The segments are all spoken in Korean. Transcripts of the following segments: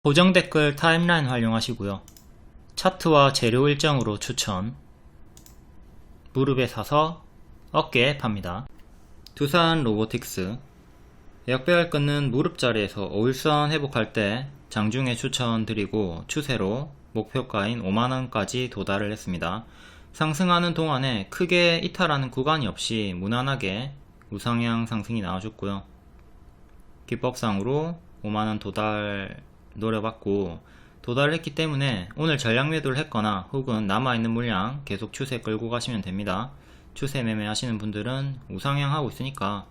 고정 댓글 타임라인 활용하시고요. 차트와 재료 일정으로 추천. 무릎에 사서 어깨에 팝니다. 두산 로보틱스. 역배열 끊는 무릎 자리에서 5일선 회복할 때 장중에 추천드리고 추세로 목표가인 5만원까지 도달을 했습니다. 상승하는 동안에 크게 이탈하는 구간이 없이 무난하게 우상향 상승이 나와줬고요. 기법상으로 5만원 도달 노려봤고 도달했기 때문에 오늘 전량 매도를 했거나 혹은 남아있는 물량 계속 추세 끌고 가시면 됩니다. 추세 매매 하시는 분들은 우상향 하고 있으니까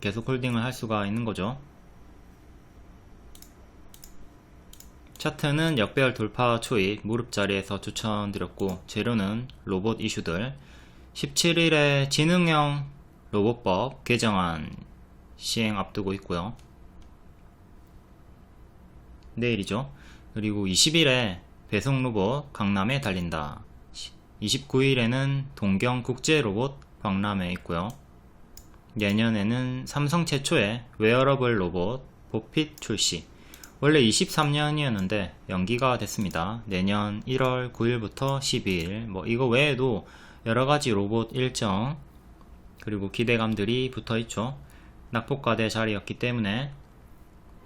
계속 홀딩을 할 수가 있는 거죠. 차트는 역배열 돌파 초입 무릎 자리에서 추천드렸고 재료는 로봇 이슈들. 17일에 지능형 로봇법 개정안 시행 앞두고 있고요. 내일이죠. 그리고 20일에 배송 로봇 강남에 달린다. 29일에는 동경 국제 로봇 박람회 있고요. 내년에는 삼성 최초의 웨어러블 로봇 보핏 출시. 원래 23년이었는데 연기가 됐습니다. 내년 1월 9일부터 12일. 이거 외에도 여러가지 로봇 일정 그리고 기대감들이 붙어있죠. 낙폭과대 자리였기 때문에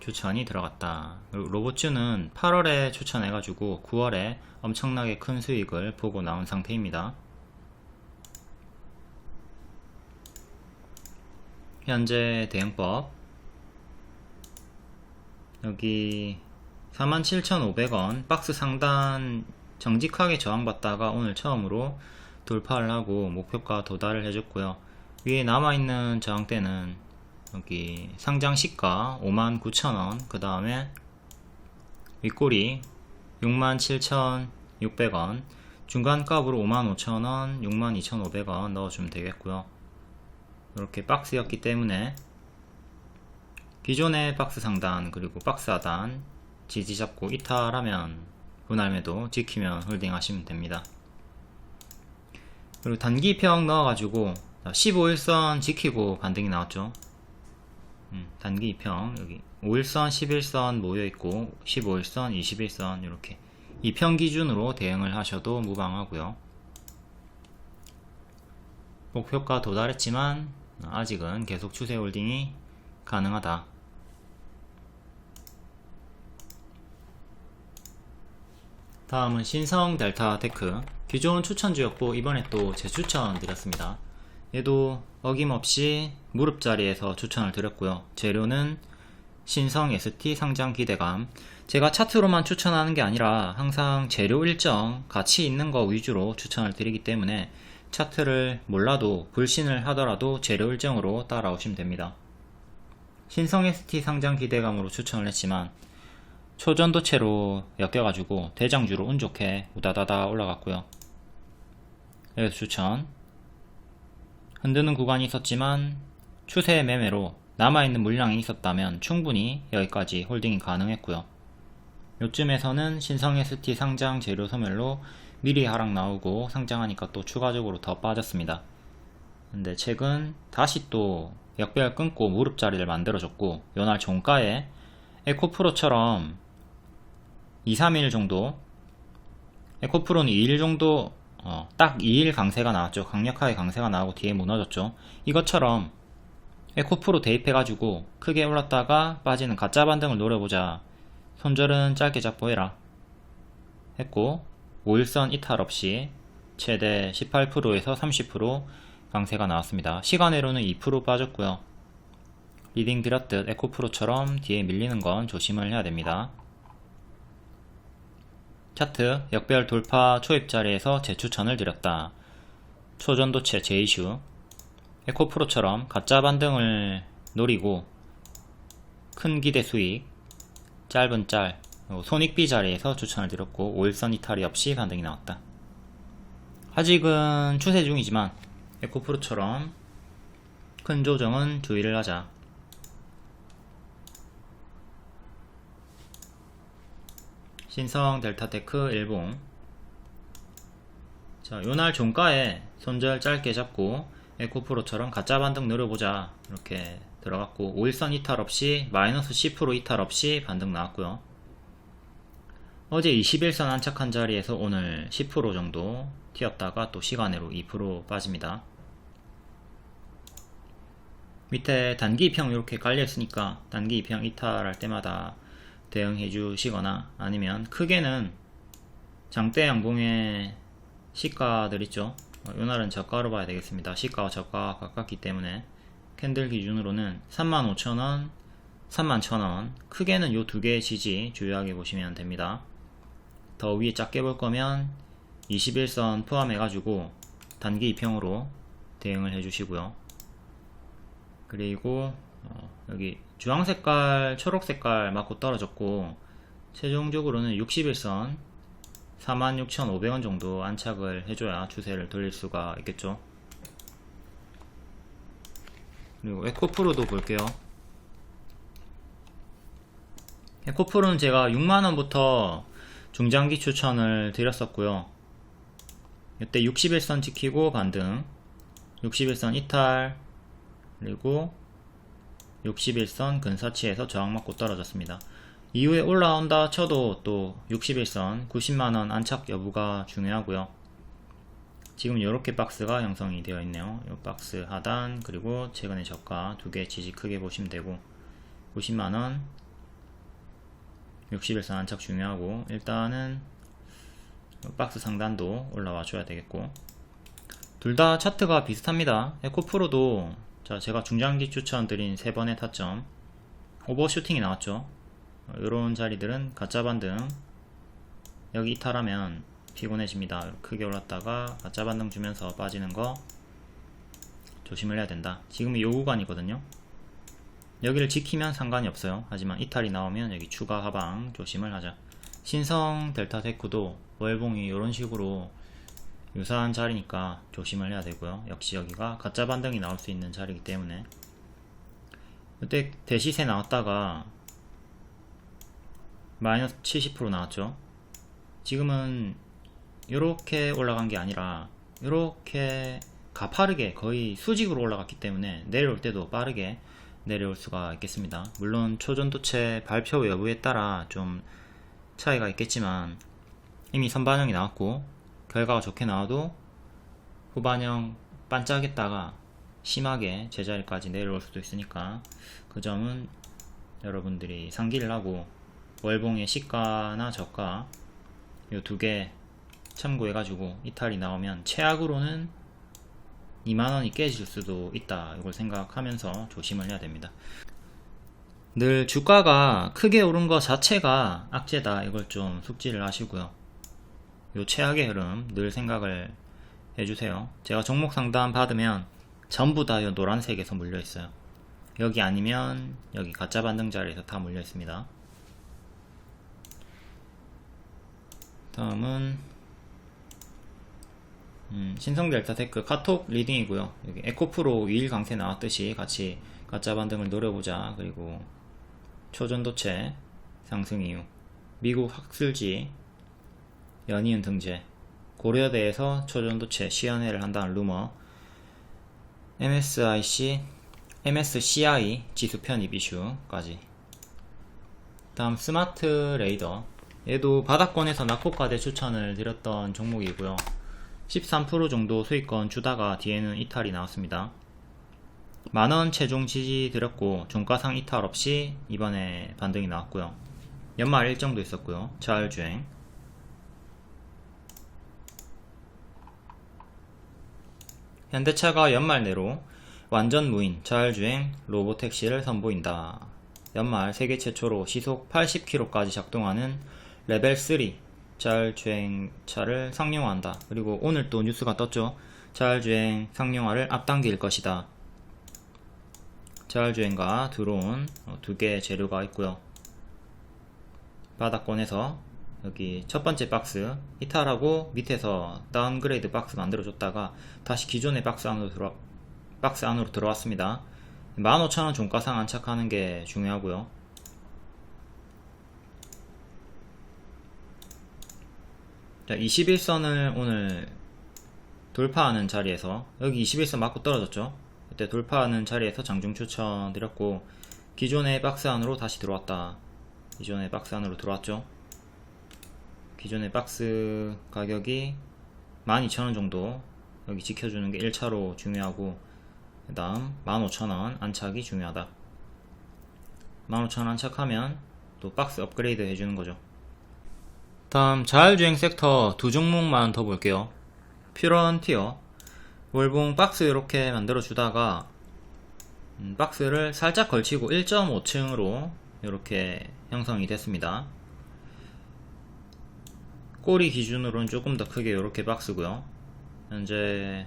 추천이 들어갔다. 그리고 로봇주는 8월에 추천해가지고 9월에 엄청나게 큰 수익을 보고 나온 상태입니다. 현재 대응법 여기 47,500원 박스 상단 정직하게 저항받다가 오늘 처음으로 돌파를 하고 목표가 도달을 해줬고요. 위에 남아있는 저항대는 여기 상장 시가 59,000원, 그 다음에 윗꼬리 67,600원, 중간값으로 55,000원, 62,500원 넣어주면 되겠고요. 이렇게 박스였기 때문에 기존의 박스 상단 그리고 박스 하단 지지 잡고 이탈하면 분할매도 지키면 홀딩 하시면 됩니다. 그리고 단기평 넣어가지고 15일선 지키고 반등이 나왔죠. 단기 2평 여기 5일선 11선 모여있고 15일선 21선 이렇게 2평 기준으로 대응을 하셔도 무방하고요. 목표가 도달했지만 아직은 계속 추세 홀딩이 가능하다. 다음은 신성 델타 테크. 기존 추천주였고 이번에 또 재추천 드렸습니다. 얘도 어김없이 무릎 자리에서 추천을 드렸고요. 재료는 신성 ST 상장 기대감. 제가 차트로만 추천하는 게 아니라 항상 재료 일정 같이 있는 거 위주로 추천을 드리기 때문에 차트를 몰라도 불신을 하더라도 재료 일정으로 따라오시면 됩니다. 신성 ST 상장 기대감으로 추천을 했지만 초전도체로 엮여가지고 대장주로 운 좋게 우다다다 올라갔고요. 여기서 추천. 흔드는 구간이 있었지만 추세 매매로 남아있는 물량이 있었다면 충분히 여기까지 홀딩이 가능했고요. 요쯤에서는 신성 ST 상장 재료 소멸로 미리 하락 나오고 상장하니까 또 추가적으로 더 빠졌습니다. 근데 최근 다시 또 역배열 끊고 무릎 자리를 만들어줬고 요날 종가에 에코프로처럼 2-3일 정도, 에코프로는 2일 정도 딱 2일 강세가 나왔죠. 강력하게 강세가 나오고 뒤에 무너졌죠. 이것처럼 에코프로 대입해가지고 크게 올랐다가 빠지는 가짜 반등을 노려보자. 손절은 짧게 잡고 해라 했고 5일선 이탈 없이 최대 18%에서 30% 강세가 나왔습니다. 시간외로는 2% 빠졌고요. 리딩 드렸듯 에코프로처럼 뒤에 밀리는 건 조심을 해야 됩니다. 차트 역배열 돌파 초입 자리에서 재추천을 드렸다. 초전도체 재이슈. 에코프로처럼 가짜 반등을 노리고 큰 기대 수익 짧은 짤 손익비 자리에서 추천을 드렸고 5일선 이탈이 없이 반등이 나왔다. 아직은 추세 중이지만 에코프로처럼 큰 조정은 주의를 하자. 신성 델타테크 일봉. 자, 요날 종가에 손절 짧게 잡고 에코프로처럼 가짜 반등 노려보자 이렇게 들어갔고 5일선 이탈 없이 마이너스 10% 이탈 없이 반등 나왔고요. 어제 21선 안착한 자리에서 오늘 10% 정도 튀었다가 또 시간으로 2% 빠집니다. 밑에 단기 입형 이렇게 깔려 있으니까 단기 입형 이탈할 때마다 대응해 주시거나, 아니면 크게는 장대 양봉의 시가들 있죠. 요날은 저가로 봐야 되겠습니다. 시가와 저가가 가깝기 때문에 캔들 기준으로는 35,000원, 31,000원, 크게는 요 두 개의 지지 주요하게 보시면 됩니다. 더 위에 작게 볼 거면 21선 포함해 가지고 단기 입형으로 대응을 해 주시고요. 그리고 여기 주황색깔 초록색깔 맞고 떨어졌고, 최종적으로는 61선 46,500원 정도 안착을 해줘야 추세를 돌릴 수가 있겠죠. 그리고 에코프로도 볼게요. 에코프로는 제가 6만원부터 중장기 추천을 드렸었고요. 이때 61선 지키고 반등, 61선 이탈, 그리고 61선 근사치에서 저항 맞고 떨어졌습니다. 이후에 올라온다 쳐도 또 61선 90만원 안착 여부가 중요하고요. 지금 이렇게 박스가 형성이 되어 있네요. 이 박스 하단, 그리고 최근의 저가 두 개 지지 크게 보시면 되고, 90만원 61선 안착 중요하고, 일단은 박스 상단도 올라와 줘야 되겠고, 둘 다 차트가 비슷합니다. 에코프로도 제가 중장기 추천 드린 3번의 타점 오버슈팅이 나왔죠. 이런 자리들은 가짜 반등, 여기 이탈하면 피곤해집니다. 크게 올랐다가 가짜 반등 주면서 빠지는 거 조심을 해야 된다. 지금이 요 구간이거든요. 여기를 지키면 상관이 없어요. 하지만 이탈이 나오면 여기 추가 하방 조심을 하자. 신성 델타 테크도 월봉이 이런 식으로 유사한 자리니까 조심을 해야 되고요. 역시 여기가 가짜 반등이 나올 수 있는 자리이기 때문에, 그때 대시세 나왔다가 마이너스 70% 나왔죠. 지금은 이렇게 올라간 게 아니라 이렇게 가파르게 거의 수직으로 올라갔기 때문에 내려올 때도 빠르게 내려올 수가 있겠습니다. 물론 초전도체 발표 여부에 따라 좀 차이가 있겠지만, 이미 선반영이 나왔고 결과가 좋게 나와도 후반영 반짝했다가 심하게 제자리까지 내려올 수도 있으니까, 그 점은 여러분들이 상기를 하고 월봉의 시가나 저가 요 두 개 참고해 가지고 이탈이 나오면 최악으로는 2만원이 깨질 수도 있다, 이걸 생각하면서 조심을 해야 됩니다. 늘 주가가 크게 오른 거 자체가 악재다, 이걸 좀 숙지를 하시고요. 요 최악의 흐름 늘 생각을 해주세요. 제가 종목 상담 받으면 전부 다 요 노란색에서 물려 있어요. 여기 아니면 여기 가짜 반등 자리에서 다 물려 있습니다. 다음은 신성 델타 테크 카톡 리딩이고요. 여기 에코프로 2일 강세 나왔듯이 같이 가짜 반등을 노려보자. 그리고 초전도체 상승 이후 미국 학술지 연이은 등재, 고려대에서 초전도체 시연회를 한다는 루머, MSCI 지수 편입 이슈까지. 다음 스마트 레이더, 얘도 바닥권에서 낙폭과대 추천을 드렸던 종목이고요. 13% 정도 수익권 주다가 뒤에는 이탈이 나왔습니다. 만원 최종 지지 드렸고 종가상 이탈 없이 이번에 반등이 나왔고요. 연말 일정도 있었고요. 자율주행, 현대차가 연말 내로 완전 무인 자율주행 로보택시를 선보인다. 연말 세계 최초로 시속 80km까지 작동하는 레벨 3 자율주행차를 상용화한다. 그리고 오늘 또 뉴스가 떴죠. 자율주행 상용화를 앞당길 것이다. 자율주행과 드론 두 개의 재료가 있고요. 바닥권에서 여기 첫 번째 박스 이탈하고 밑에서 다운그레이드 박스 만들어줬다가 다시 기존의 박스 안으로 들어왔습니다. 15,000원 종가상 안착하는 게 중요하고요. 자, 21선을 오늘 돌파하는 자리에서, 여기 21선 맞고 떨어졌죠. 그때 돌파하는 자리에서 장중 추천 드렸고, 기존의 박스 안으로 다시 들어왔다. 기존의 박스 안으로 들어왔죠. 기존의 박스 가격이 12,000원 정도 여기 지켜주는 게 1차로 중요하고, 그 다음 15,000원 안착이 중요하다. 15,000원 안착하면 또 박스 업그레이드 해주는 거죠. 다음 자율주행 섹터 두 종목만 더 볼게요. 퓨런티어 월봉 박스 이렇게 만들어 주다가 박스를 살짝 걸치고 1.5층으로 이렇게 형성이 됐습니다. 꼬리 기준으로는 조금 더 크게 이렇게 박스고요. 현재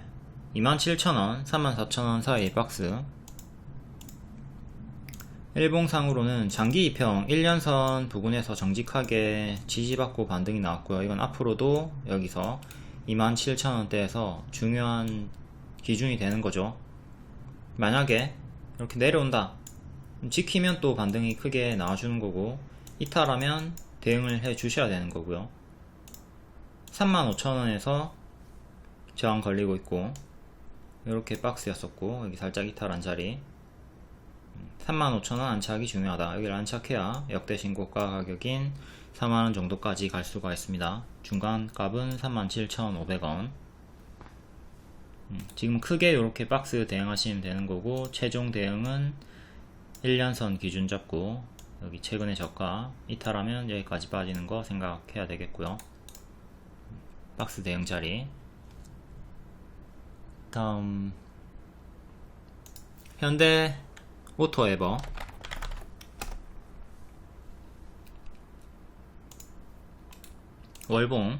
27,000원, 34,000원 사이 박스. 일봉상으로는 장기 2평 1년선 부근에서 정직하게 지지받고 반등이 나왔고요. 이건 앞으로도 여기서 27,000원대에서 중요한 기준이 되는 거죠. 만약에 이렇게 내려온다, 지키면 또 반등이 크게 나와주는 거고, 이탈하면 대응을 해 주셔야 되는 거고요. 35,000원에서 저항 걸리고 있고, 이렇게 박스였었고, 여기 살짝 이탈한 자리 35,000원 안착이 중요하다. 여기를 안착해야 역대 신고가 가격인 4만원 정도까지 갈 수가 있습니다. 중간 값은 37,500원. 지금 크게 이렇게 박스 대응하시면 되는 거고, 최종 대응은 1년선 기준 잡고 여기 최근의 저가 이탈하면 여기까지 빠지는 거 생각해야 되겠고요. 박스 대응 자리. 다음 현대 오토에버. 월봉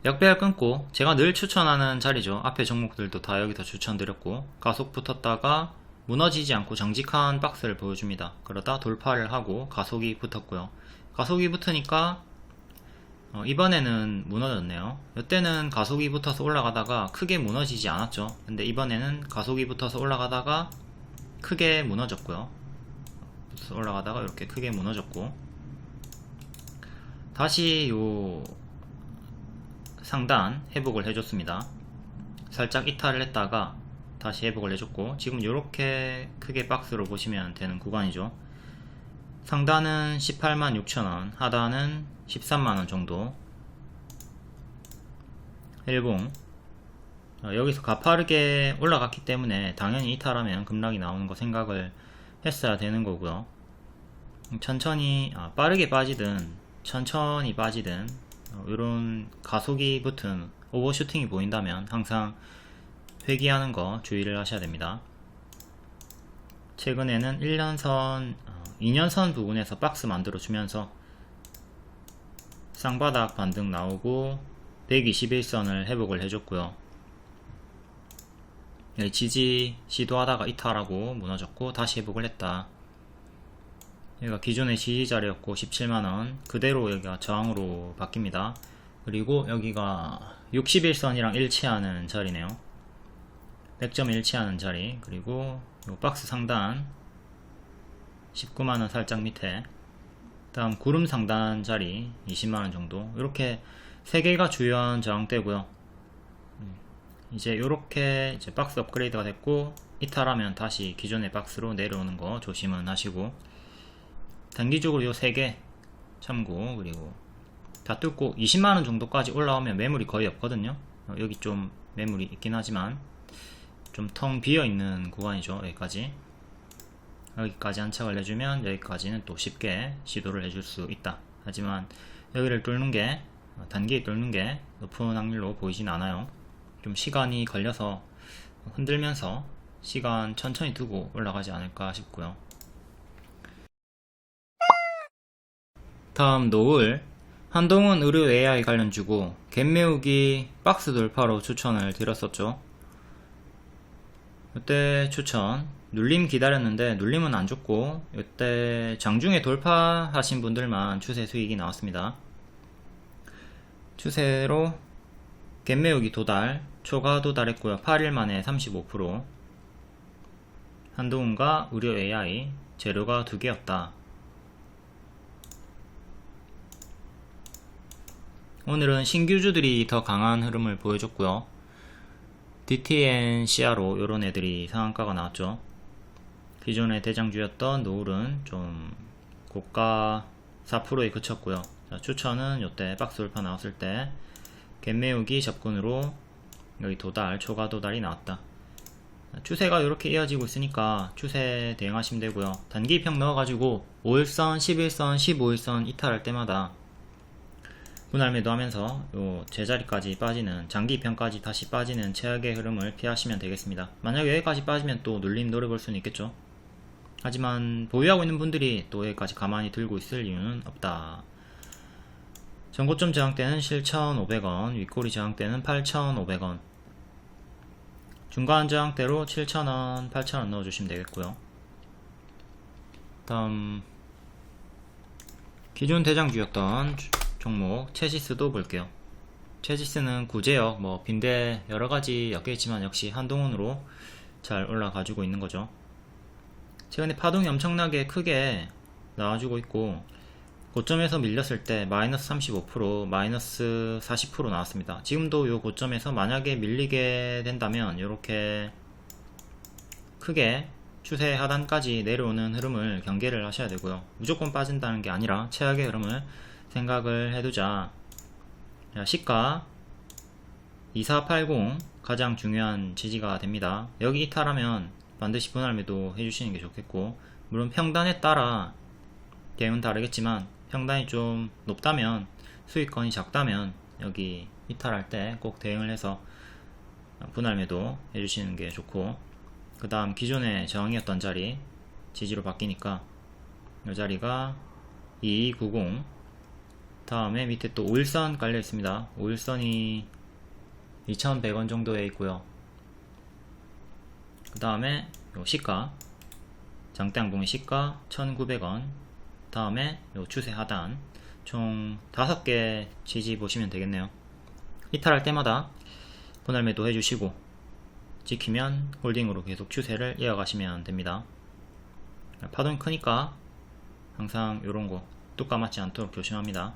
역배열 끊고, 제가 늘 추천하는 자리죠. 앞에 종목들도 다 여기서 추천드렸고, 가속 붙었다가 무너지지 않고 정직한 박스를 보여줍니다. 그러다 돌파를 하고 가속이 붙었고요. 가속이 붙으니까 이번에는 무너졌네요. 이때는 가속이 붙어서 올라가다가 크게 무너지지 않았죠. 근데 이번에는 가속이 붙어서 올라가다가 크게 무너졌고요. 올라가다가 이렇게 크게 무너졌고, 다시 요 상단 회복을 해줬습니다. 살짝 이탈을 했다가 다시 회복을 해줬고, 지금 이렇게 크게 박스로 보시면 되는 구간이죠. 상단은 186,000원, 하단은 13만원 정도. 일봉 여기서 가파르게 올라갔기 때문에 당연히 이탈하면 급락이 나오는 거 생각을 했어야 되는 거고요. 천천히 빠르게 빠지든 천천히 빠지든 이런 가속이 붙은 오버슈팅이 보인다면 항상 회귀하는 거 주의를 하셔야 됩니다. 최근에는 1년선, 2년선 부분에서 박스 만들어 주면서 쌍바닥 반등 나오고 121선을 회복을 해줬고요. 여기 지지 시도하다가 이탈하고 무너졌고 다시 회복을 했다. 여기가 기존의 지지 자리였고 17만원 그대로 여기가 저항으로 바뀝니다. 그리고 여기가 61선이랑 일치하는 자리네요. 100점 일치하는 자리. 그리고 요 박스 상단 19만원 살짝 밑에, 다음 구름 상단 자리 20만원 정도. 이렇게 3개가 주요한 저항대고요. 이제 요렇게 이제 박스 업그레이드가 됐고, 이탈하면 다시 기존의 박스로 내려오는 거 조심은 하시고, 단기적으로 요 3개 참고, 그리고 다 뚫고 20만원 정도까지 올라오면 매물이 거의 없거든요. 여기 좀 매물이 있긴 하지만 좀 텅 비어있는 구간이죠. 여기까지 안착을 해주면 여기까지는 또 쉽게 시도를 해줄 수 있다. 하지만 여기를 뚫는 게, 단기에 뚫는 게 높은 확률로 보이진 않아요. 좀 시간이 걸려서 흔들면서 시간 천천히 두고 올라가지 않을까 싶고요. 다음 노을 한동훈 의료 AI 관련주고 갭 메우기 박스 돌파로 추천을 드렸었죠. 이때 추천 눌림 기다렸는데 눌림은 안 줬고, 이때 장중에 돌파하신 분들만 추세 수익이 나왔습니다. 추세로 갭 메우기 도달, 초과 도달했고요. 8일 만에 35%. 한동훈과 의료 AI 재료가 2개였다. 오늘은 신규주들이 더 강한 흐름을 보여줬고요. DTN, 시아로 이런 애들이 상한가가 나왔죠. 기존의 대장주였던 노을은 좀 고가 4%에 그쳤고요. 자, 추천은 요때 박스 돌파 나왔을 때 갭매우기 접근으로 여기 도달, 초과 도달이 나왔다. 추세가 이렇게 이어지고 있으니까 추세 대응하시면 되고요. 단기평 넣어가지고 5일선, 11선, 15일선 이탈할 때마다 분할 매도하면서 요 제자리까지 빠지는, 장기평까지 다시 빠지는 최악의 흐름을 피하시면 되겠습니다. 만약에 여기까지 빠지면 또 눌림 노려볼 수는 있겠죠. 하지만 보유하고 있는 분들이 또 여기까지 가만히 들고 있을 이유는 없다. 전고점 저항대는 7,500원, 윗꼬리 저항대는 8,500원, 중간 저항대로 7,000원, 8,000원 넣어주시면 되겠고요. 다음 기존 대장주였던 종목 체시스도 볼게요. 체시스는 구제역, 빈대 여러가지 엮여있지만 역시 한동훈으로 잘 올라가지고 있는 거죠. 최근에 파동이 엄청나게 크게 나와주고 있고, 고점에서 밀렸을 때 마이너스 35%, 마이너스 40% 나왔습니다. 지금도 요 고점에서 만약에 밀리게 된다면 이렇게 크게 추세 하단까지 내려오는 흐름을 경계를 하셔야 되고요. 무조건 빠진다는 게 아니라 최악의 흐름을 생각을 해두자. 자, 시가 2480 가장 중요한 지지가 됩니다. 여기 이탈하면 반드시 분할 매도 해주시는 게 좋겠고, 물론 평단에 따라 대응은 다르겠지만 평단이 좀 높다면, 수익권이 작다면 여기 이탈할 때 꼭 대응을 해서 분할 매도 해주시는 게 좋고, 그 다음 기존의 저항이었던 자리 지지로 바뀌니까 이 자리가 2290, 다음에 밑에 또 5일선 깔려 있습니다. 5일선이 2100원 정도에 있고요. 그 다음에 요 시가, 장대양봉의 시가 1900원, 다음에 요 추세 하단, 총 5개 지지 보시면 되겠네요. 이탈할 때마다 분할 매도 해주시고, 지키면 홀딩으로 계속 추세를 이어가시면 됩니다. 파동이 크니까 항상 요런거 뚝 까맞지 않도록 조심합니다.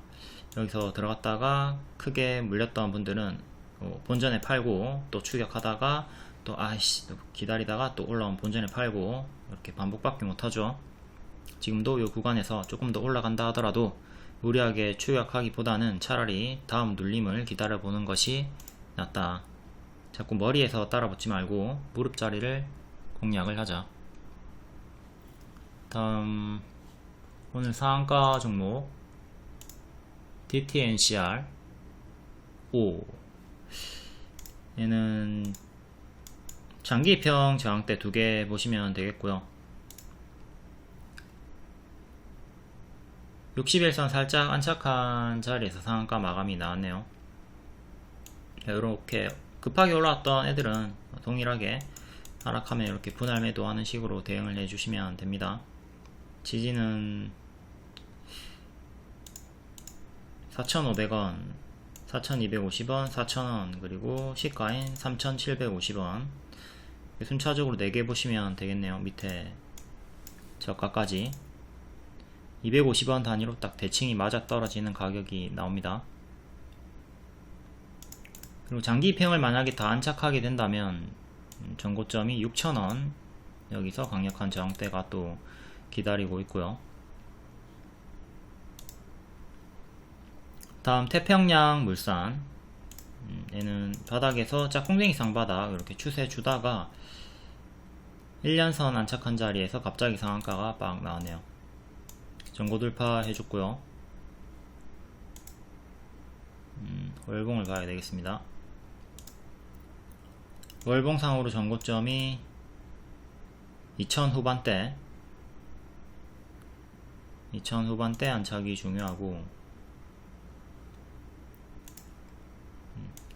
여기서 들어갔다가 크게 물렸던 분들은 본전에 팔고, 또 추격하다가 또 기다리다가 또 올라온 본전에 팔고, 이렇게 반복밖에 못하죠. 지금도 이 구간에서 조금 더 올라간다 하더라도 무리하게 추격하기보다는 차라리 다음 눌림을 기다려보는 것이 낫다. 자꾸 머리에서 따라붙지 말고 무릎 자리를 공략을 하자. 다음 오늘 상한가 종목 DTNCR 5, 얘는 장기평 저항대 2개 보시면 되겠고요. 60일선 살짝 안착한 자리에서 상한가 마감이 나왔네요. 이렇게 급하게 올라왔던 애들은 동일하게 하락하면 이렇게 분할 매도하는 식으로 대응을 해주시면 됩니다. 지지는 4,500원, 4,250원, 4,000원, 그리고 시가인 3,750원. 순차적으로 4개 보시면 되겠네요. 밑에 저가까지 250원 단위로 딱 대칭이 맞아 떨어지는 가격이 나옵니다. 그리고 장기평을 만약에 다 안착하게 된다면 전고점이 6,000원, 여기서 강력한 저항대가 또 기다리고 있고요. 다음 태평양 물산, 얘는 바닥에서 짝꿍댕이 상바닥 이렇게 추세 주다가 1년선 안착한 자리에서 갑자기 상한가가 빡 나왔네요. 전고 돌파 해줬고요. 월봉을 봐야 되겠습니다. 월봉상으로 전고점이 2000 후반대 안착이 중요하고,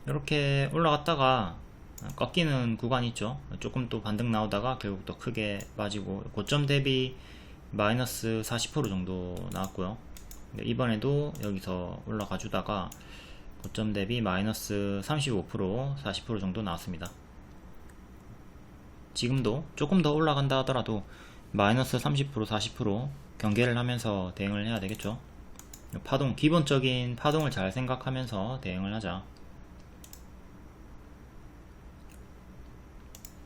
이렇게 올라갔다가 꺾이는 구간이 있죠. 조금 또 반등 나오다가 결국 또 크게 빠지고, 고점 대비 마이너스 40% 정도 나왔고요. 이번에도 여기서 올라가 주다가 고점 대비 마이너스 35%, 40% 정도 나왔습니다. 지금도 조금 더 올라간다 하더라도 마이너스 30%, 40% 경계를 하면서 대응을 해야 되겠죠. 파동, 기본적인 파동을 잘 생각하면서 대응을 하자.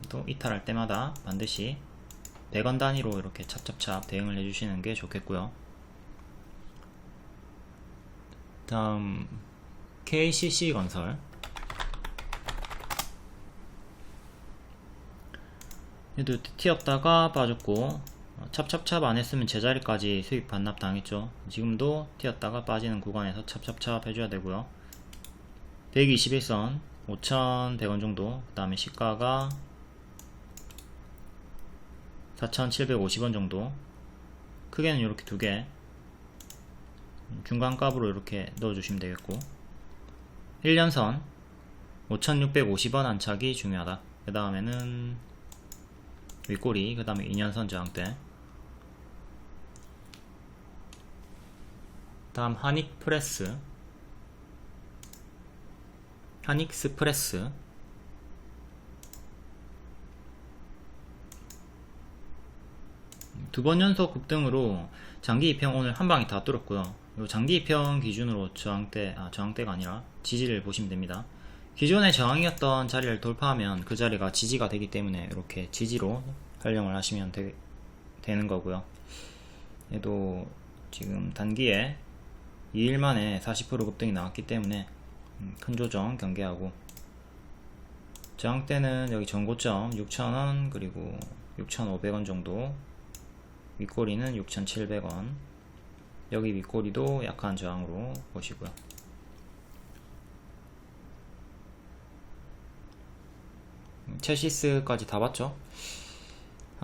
또 이탈할 때마다 반드시 100원 단위로 이렇게 찹찹찹 대응을 해주시는 게 좋겠고요. 다음 KCC 건설. 얘도 튀었다가 빠졌고, 찹찹찹 안 했으면 제자리까지 수익 반납 당했죠. 지금도 튀었다가 빠지는 구간에서 찹찹찹 해줘야 되고요. 121선 5,100원 정도, 그 다음에 시가가 4,750원 정도. 크게는 이렇게 두 개, 중간값으로 이렇게 넣어주시면 되겠고, 1년선 5,650원 안착이 중요하다. 그 다음에는 윗꼬리, 그 다음에 2년선 저항대. 다음 한익프레스, 한익스프레스. 두 번 연속 급등으로 장기 이평 오늘 한방에 다 뚫었고요. 요 장기 이평 기준으로 저항대가 아니라 지지를 보시면 됩니다. 기존의 저항이었던 자리를 돌파하면 그 자리가 지지가 되기 때문에 이렇게 지지로 활용을 하시면 되는 거고요. 얘도 지금 단기에 2일 만에 40% 급등이 나왔기 때문에 큰 조정 경계하고, 저항대는 여기 전고점 6,000원 그리고 6,500원 정도, 윗꼬리는 6,700원, 여기 윗꼬리도 약한 저항으로 보시고요. 첼시스까지 다 봤죠.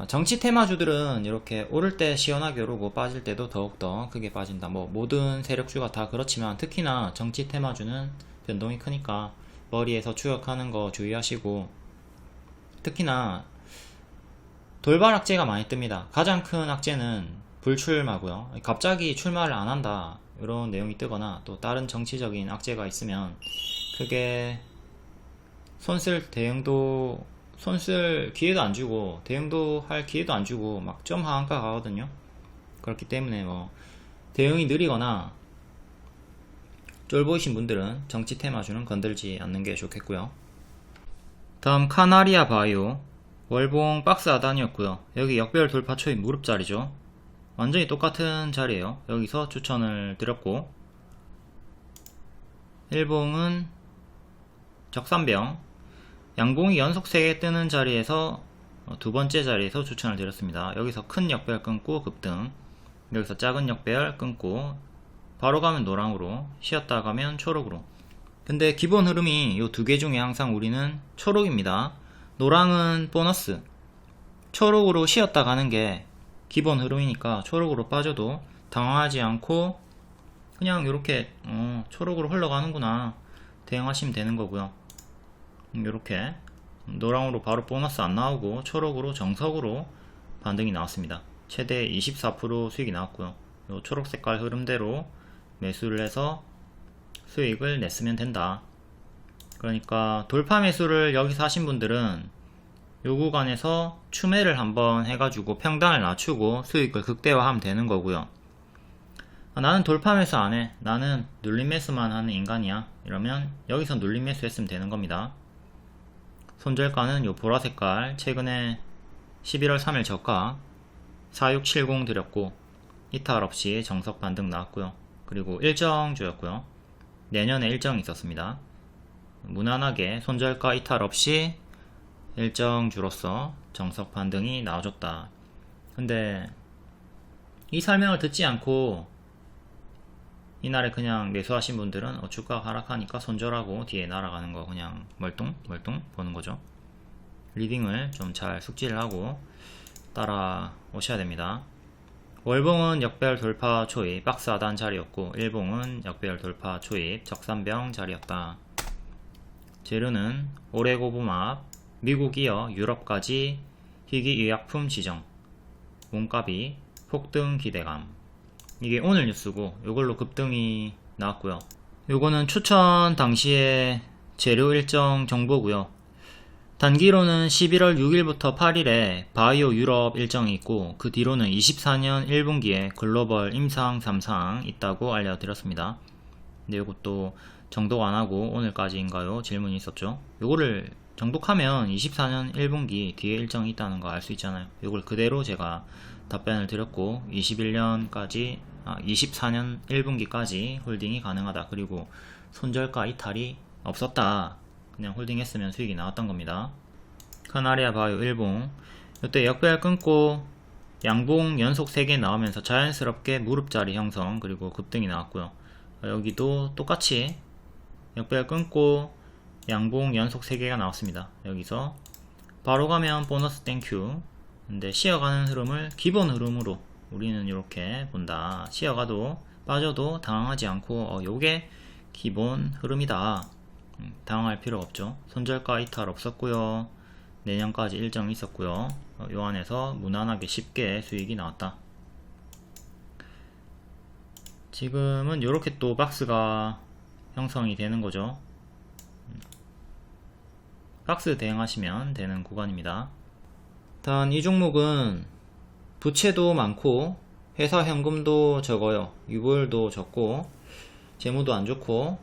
정치 테마주들은 이렇게 오를 때 시원하게 오르고 빠질 때도 더욱더 크게 빠진다. 뭐 모든 세력주가 다 그렇지만 특히나 정치 테마주는 변동이 크니까 머리에서 추격하는 거 주의하시고, 특히나 돌발 악재가 많이 뜹니다. 가장 큰 악재는 불출마고요. 갑자기 출마를 안 한다 이런 내용이 뜨거나 또 다른 정치적인 악재가 있으면 크게 손쓸 기회도 안 주고 대응도 할 기회도 안 주고 막 점 하한가 가거든요. 그렇기 때문에 뭐 대응이 느리거나 쫄보이신 분들은 정치 테마주는 건들지 않는 게 좋겠고요. 다음 카나리아 바이오, 월봉 박스 하단이었고요. 여기 역별 돌파 초입 무릎 자리죠. 완전히 똑같은 자리에요. 여기서 추천을 드렸고, 일봉은 적산병, 양봉이 연속 3개 뜨는 자리에서 두 번째 자리에서 추천을 드렸습니다. 여기서 큰 역별 끊고 급등, 여기서 작은 역별 끊고 바로 가면 노랑으로, 쉬었다 가면 초록으로. 근데 기본 흐름이 이 두 개 중에 항상 우리는 초록입니다. 노랑은 보너스, 초록으로 쉬었다 가는 게 기본 흐름이니까 초록으로 빠져도 당황하지 않고 그냥 이렇게 초록으로 흘러가는구나 대응하시면 되는 거고요. 이렇게 노랑으로 바로 보너스 안 나오고 초록으로 정석으로 반등이 나왔습니다. 최대 24% 수익이 나왔고요. 요 초록 색깔 흐름대로 매수를 해서 수익을 냈으면 된다. 그러니까 돌파 매수를 여기서 하신 분들은 요 구간에서 추매를 한번 해가지고 평단을 낮추고 수익을 극대화하면 되는 거고요. 나는 돌파 매수 안 해, 나는 눌림 매수만 하는 인간이야, 이러면 여기서 눌림 매수 했으면 되는 겁니다. 손절가는 요 보라색깔 최근에 11월 3일 저가 4670 드렸고 이탈 없이 정석 반등 나왔고요. 그리고 일정주였고요. 내년에 일정이 있었습니다. 무난하게 손절가 이탈 없이 일정주로서 정석 반등이 나와줬다. 근데 이 설명을 듣지 않고 이날에 그냥 매수하신 분들은 주가 하락하니까 손절하고 뒤에 날아가는 거 그냥 멀뚱 보는 거죠. 리딩을 좀 잘 숙지를 하고 따라 오셔야 됩니다. 월봉은 역별 돌파 초입 박스 하단 자리였고, 일봉은 역별 돌파 초입 적산병 자리였다. 재료는 오레고부맙, 미국이어 유럽까지 희귀의약품 지정, 몸값이 폭등 기대감. 이게 오늘 뉴스고 요걸로 급등이 나왔고요. 요거는 추천 당시에 재료 일정 정보고요. 단기로는 11월 6일부터 8일에 바이오 유럽 일정이 있고, 그 뒤로는 24년 1분기에 글로벌 임상 3상 있다고 알려드렸습니다. 근데 요것도 정독 안하고 오늘까지인가요? 질문이 있었죠. 요거를 정독하면 24년 1분기 뒤에 일정이 있다는 거 알 수 있잖아요. 요걸 그대로 제가 답변을 드렸고 21년까지 24년 1분기까지 홀딩이 가능하다. 그리고 손절가 이탈이 없었다. 그냥 홀딩했으면 수익이 나왔던 겁니다. 카나리아 바이오 일봉 이때 역배열 끊고 양봉 연속 3개 나오면서 자연스럽게 무릎자리 형성 그리고 급등이 나왔고요. 여기도 똑같이 역배열 끊고 양봉 연속 3개가 나왔습니다. 여기서 바로 가면 보너스 땡큐. 근데 쉬어가는 흐름을 기본 흐름으로 우리는 이렇게 본다. 쉬어가도 빠져도 당황하지 않고 요게 기본 흐름이다. 당황할 필요 없죠. 손절가 이탈 없었고요. 내년까지 일정이 있었고요. 요 안에서 무난하게 쉽게 수익이 나왔다. 지금은 이렇게 또 박스가 형성이 되는 거죠. 박스 대응하시면 되는 구간입니다. 일단 이 종목은 부채도 많고 회사 현금도 적어요. 유보율도 적고 재무도 안 좋고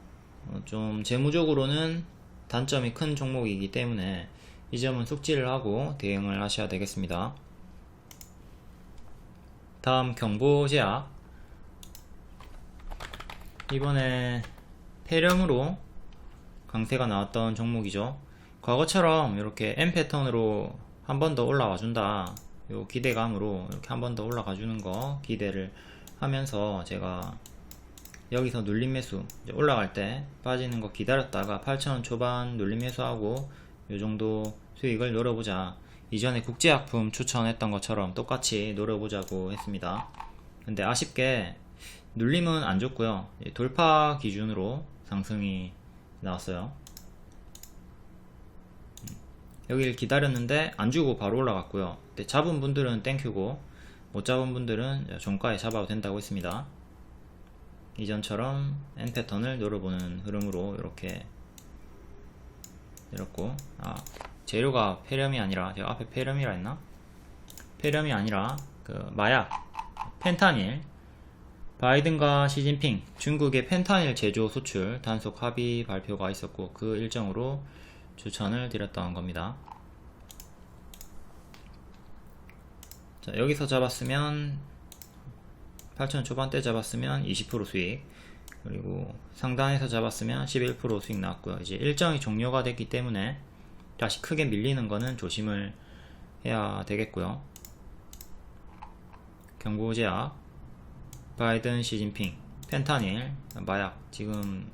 좀 재무적으로는 단점이 큰 종목이기 때문에 이 점은 숙지를 하고 대응을 하셔야 되겠습니다. 다음 경보제약 이번에 폐렴으로 강세가 나왔던 종목이죠. 과거처럼 이렇게 M 패턴으로 한 번 더 올라와 준다. 요 기대감으로 이렇게 한 번 더 올라가 주는 거 기대를 하면서 제가 여기서 눌림 매수 올라갈 때 빠지는 거 기다렸다가 8,000원 초반 눌림 매수하고 요 정도 수익을 노려보자. 이전에 국제약품 추천했던 것처럼 똑같이 노려보자고 했습니다. 근데 아쉽게 눌림은 안 좋고요. 돌파 기준으로 상승이 나왔어요. 여기를 기다렸는데 안 주고 바로 올라갔고요. 근데 잡은 분들은 땡큐고 못 잡은 분들은 종가에 잡아도 된다고 했습니다. 이전처럼 N패턴을 노려보는 흐름으로 이렇게 내렸고 재료가 폐렴이 아니라 제가 앞에 폐렴이라 했나? 폐렴이 아니라 그 마약 펜타닐 바이든과 시진핑 중국의 펜타닐 제조 수출 단속 합의 발표가 있었고 그 일정으로 추천을 드렸던 겁니다. 자, 여기서 잡았으면 8,000원 초반대 잡았으면 20% 수익 그리고 상단에서 잡았으면 11% 수익 나왔고요. 이제 일정이 종료가 됐기 때문에 다시 크게 밀리는 거는 조심을 해야 되겠고요. 경고제약 바이든 시진핑 펜타닐 마약 지금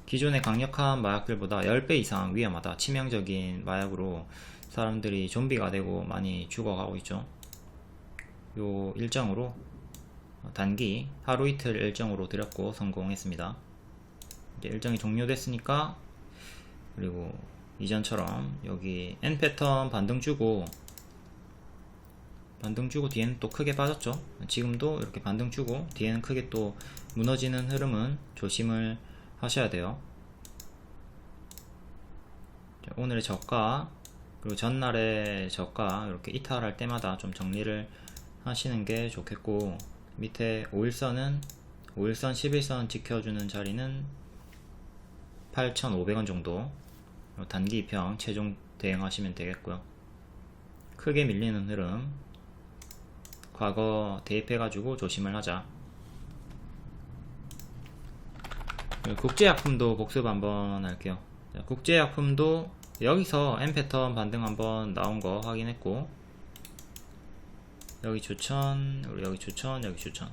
기존의 강력한 마약들보다 10배 이상 위험하다. 치명적인 마약으로 사람들이 좀비가 되고 많이 죽어가고 있죠. 요 일정으로 단기 하루 이틀 일정으로 드렸고 성공했습니다. 이제 일정이 종료됐으니까 그리고 이전처럼 여기 N 패턴 반등 주고 뒤에는 또 크게 빠졌죠. 지금도 이렇게 반등 주고 뒤에는 크게 또 무너지는 흐름은 조심을 하셔야 돼요. 오늘의 저가 그리고 전날의 저가 이렇게 이탈할 때마다 좀 정리를 하시는 게 좋겠고 밑에 5일선은 5일선 11선 지켜주는 자리는 8,500원 정도 단기 입형 최종 대응하시면 되겠고요. 크게 밀리는 흐름 과거 대입해가지고 조심을 하자. 국제약품도 복습 한번 할게요. 국제약품도 여기서 N패턴 반등 한번 나온 거 확인했고 여기 추천, 여기 추천, 여기 추천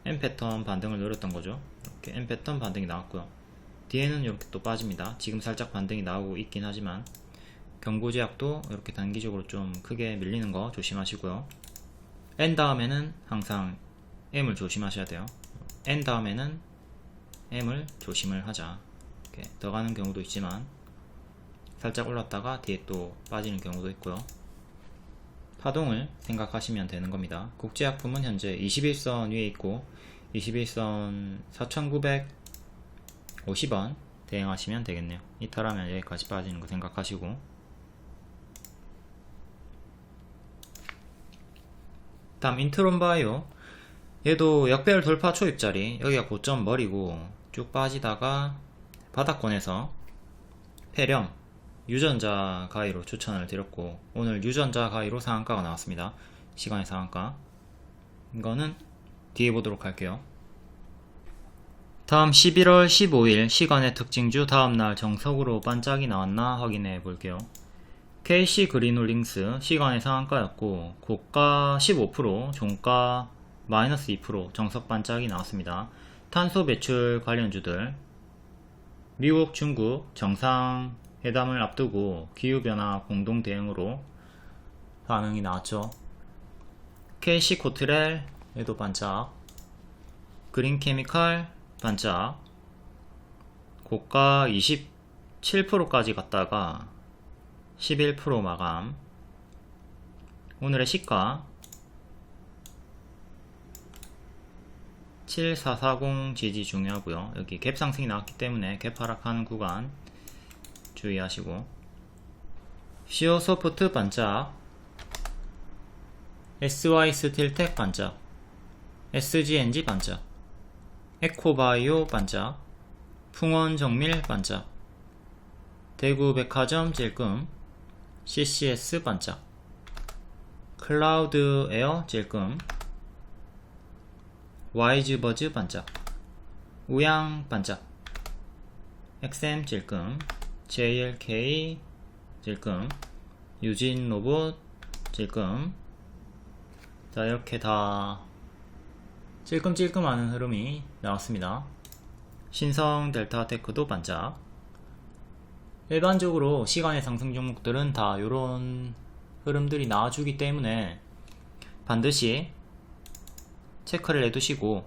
N패턴 반등을 노렸던 거죠. 이렇게 N패턴 반등이 나왔고요. 뒤에는 이렇게 또 빠집니다. 지금 살짝 반등이 나오고 있긴 하지만 경고제약도 이렇게 단기적으로 좀 크게 밀리는 거 조심하시고요. N 다음에는 항상 M을 조심하셔야 돼요. N 다음에는 M을 조심을 하자. 이렇게 더 가는 경우도 있지만 살짝 올랐다가 뒤에 또 빠지는 경우도 있고요. 파동을 생각하시면 되는 겁니다. 국제약품은 현재 21선 위에 있고 21선 4,950원 대응하시면 되겠네요. 이탈하면 여기까지 빠지는 거 생각하시고 다음 인트론바이오 얘도 역배열 돌파 초입자리 여기가 고점 머리고 쭉 빠지다가 바닥권에서 폐렴 유전자 가위로 추천을 드렸고 오늘 유전자 가위로 상한가가 나왔습니다. 시간의 상한가. 이거는 뒤에 보도록 할게요. 다음 11월 15일 시간의 특징주 다음날 정석으로 반짝이 나왔나 확인해 볼게요. KC 그린홀딩스 시간의 상한가였고 고가 15%, 종가 마이너스 2% 정석 반짝이 나왔습니다. 탄소 배출 관련주들, 미국, 중국 정상회담을 앞두고 기후변화 공동 대응으로 반응이 나왔죠. KC 코트렐에도 반짝, 그린케미칼 반짝, 고가 27%까지 갔다가 11% 마감. 오늘의 시가 7440 지지 중요하고요. 여기 갭 상승이 나왔기 때문에 갭 하락하는 구간 주의하시고, 시오소프트 반짝, SY 스틸텍 반짝, SGNG 반짝, 에코바이오 반짝, 풍원정밀 반짝, 대구백화점 찔끔, CCS 반짝, 클라우드에어 찔끔, 와이즈버즈 반짝, 우양 반짝, XM 찔끔, JLK 찔끔, 유진로봇 찔끔. 자, 이렇게 다 찔끔찔끔 하는 흐름이 나왔습니다. 신성 델타테크도 반짝. 일반적으로 시간의 상승 종목들은 다 이런 흐름들이 나와주기 때문에 반드시 체크를 해두시고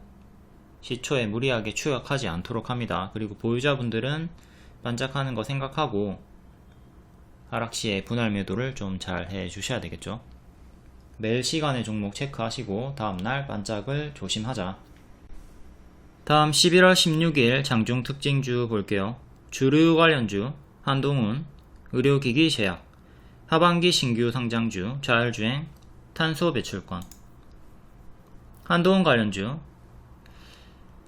시초에 무리하게 추격하지 않도록 합니다. 그리고 보유자분들은 반짝하는 거 생각하고 하락시에 분할 매도를 좀 잘 해주셔야 되겠죠. 매일 시간의 종목 체크하시고 다음날 반짝을 조심하자. 다음 11월 16일 장중 특징주 볼게요. 주류 관련주 한동훈, 의료기기 제약, 하반기 신규 상장주 자율주행, 탄소 배출권. 한동훈 관련주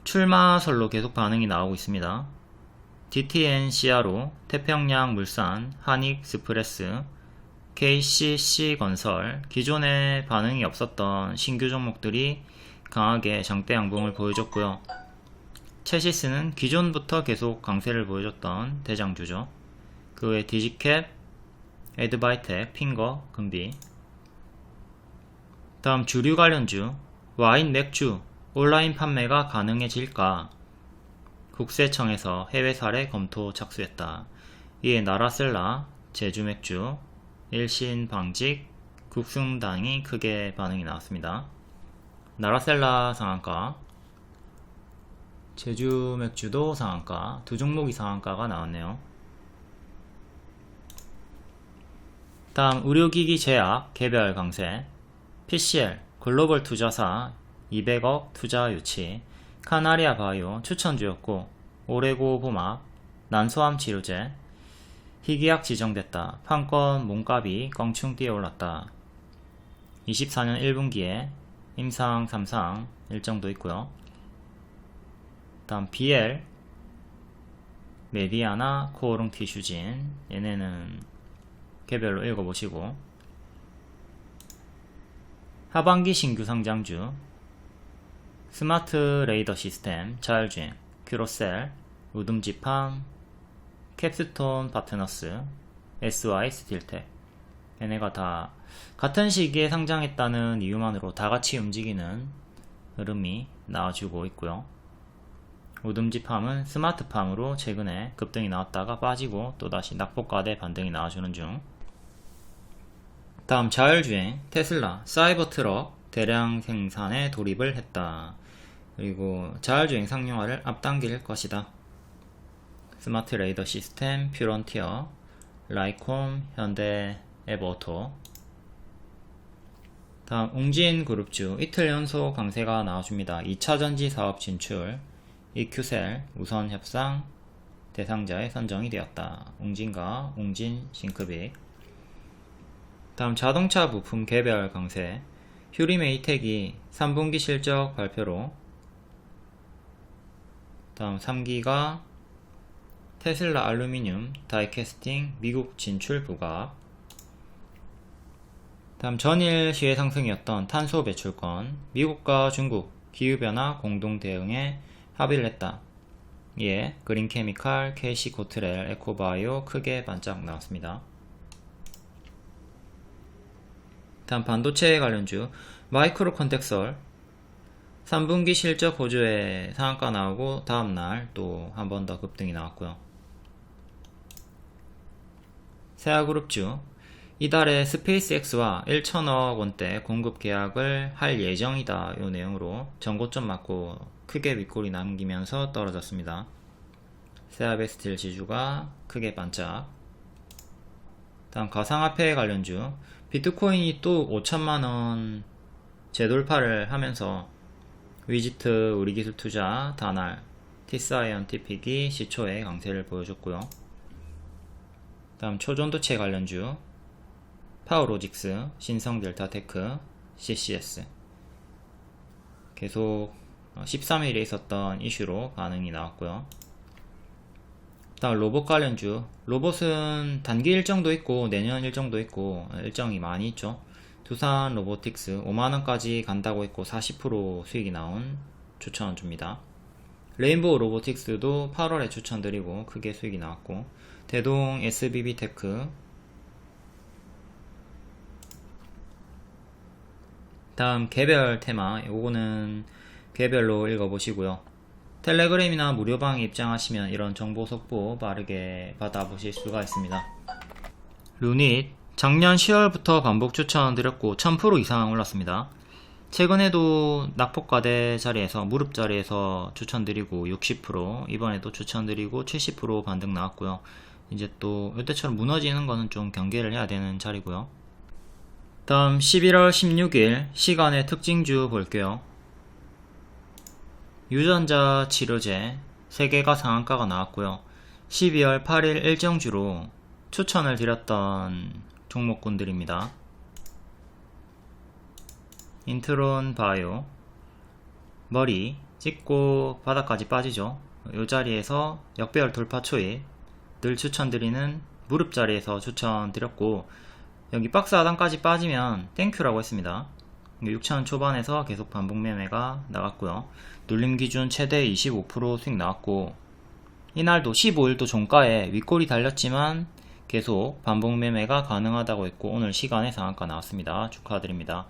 출마설로 계속 반응이 나오고 있습니다. DTN CRO, 태평양 물산, 한익스프레스, KCC 건설, 기존에 반응이 없었던 신규 종목들이 강하게 장대 양봉을 보여줬고요. 체시스는 기존부터 계속 강세를 보여줬던 대장주죠. 그 외 디지캡, 에드바이텍, 핑거, 금비. 다음 주류 관련주 와인, 맥주, 온라인 판매가 가능해질까? 국세청에서 해외 사례 검토 착수했다. 이에 나라셀라, 제주맥주, 일신방직, 국승당이 크게 반응이 나왔습니다. 나라셀라 상한가, 제주맥주도 상한가, 두 종목이 상한가가 나왔네요. 다음 의료기기 제약 개별 강세, PCL 글로벌 투자사 200억 투자 유치, 카나리아 바이오 추천주였고 오레고 보막, 난소암 치료제, 희귀약 지정됐다. 판권 몸값이 껑충 뛰어올랐다. 24년 1분기에 임상 3상 일정도 있고요. 다음 BL, 메디아나, 코오롱 티슈진, 얘네는 개별로 읽어보시고, 하반기 신규 상장주 스마트 레이더 시스템, 자율주행, 큐로셀, 우듬지팜, 캡스톤 파트너스, SY 스틸텍. 얘네가 다 같은 시기에 상장했다는 이유만으로 다같이 움직이는 흐름이 나와주고 있고요. 우듬지팜은 스마트팜으로 최근에 급등이 나왔다가 빠지고 또다시 낙폭과대 반등이 나와주는 중. 다음 자율주행 테슬라 사이버트럭 대량 생산에 돌입을 했다. 그리고 자율주행 상용화를 앞당길 것이다. 스마트 레이더 시스템, 퓨런티어, 라이콤, 현대, 에버오토. 다음 웅진 그룹주 이틀 연속 강세가 나와줍니다. 2차 전지 사업 진출, EQ셀 우선 협상 대상자에 선정이 되었다. 웅진과 웅진 싱크빅. 다음 자동차 부품 개별 강세, 휴리메이텍이 3분기 실적 발표로, 다음 3기가 테슬라 알루미늄 다이캐스팅 미국 진출 부각. 다음 전일 시혜 상승이었던 탄소 배출권, 미국과 중국 기후변화 공동 대응에 합의를 했다. 이에 그린케미칼, KC코트렐, 에코바이오 크게 반짝 나왔습니다. 다음 반도체 관련주 마이크로 컨텍설 3분기 실적 호조에 상한가 나오고 다음날 또 한 번 더 급등이 나왔고요. 세아그룹주 이달에 스페이스X와 1천억 원대 공급 계약을 할 예정이다. 요 내용으로 전고점 맞고 크게 윗골이 남기면서 떨어졌습니다. 세아베스틸 지주가 크게 반짝. 다음 가상화폐 관련주 비트코인이 또 5천만원 재돌파를 하면서 위지트, 우리기술투자, 다날, 티사이언티픽이 시초에 강세를 보여줬고요. 다음 초전도체 관련주 파워로직스, 신성델타테크, CCS 계속 13일에 있었던 이슈로 반응이 나왔고요. 다음 로봇 관련주 로봇은 단기 일정도 있고 내년 일정도 있고 일정이 많이 있죠. 두산 로보틱스 5만원까지 간다고 했고 40% 수익이 나온 추천줍니다. 레인보우 로보틱스도 8월에 추천드리고 크게 수익이 나왔고 대동 SBB테크 다음 개별 테마 요거는 개별로 읽어보시고요. 텔레그램이나 무료방에 입장하시면 이런 정보 속보 빠르게 받아보실 수가 있습니다. 루닛 작년 10월부터 반복 추천드렸고 1000% 이상 올랐습니다. 최근에도 낙폭과대 자리에서 무릎 자리에서 추천드리고 60% 이번에도 추천드리고 70% 반등 나왔고요. 이제 또 이때처럼 무너지는 거는 좀 경계를 해야 되는 자리고요. 다음 11월 16일 시간의 특징주 볼게요. 유전자 치료제 3개가 상한가가 나왔고요. 12월 8일 일정주로 추천을 드렸던 종목군들입니다. 인트론 바이오 머리 찍고 바닥까지 빠지죠. 이 자리에서 역배열 돌파 초입 늘 추천드리는 무릎 자리에서 추천드렸고 여기 박스 하단까지 빠지면 땡큐라고 했습니다. 6,000원 초반에서 계속 반복 매매가 나갔고요. 눌림 기준 최대 25% 수익 나왔고 이날도 15일도 종가에 윗골이 달렸지만 계속 반복 매매가 가능하다고 했고 오늘 시간에 상한가 나왔습니다. 축하드립니다.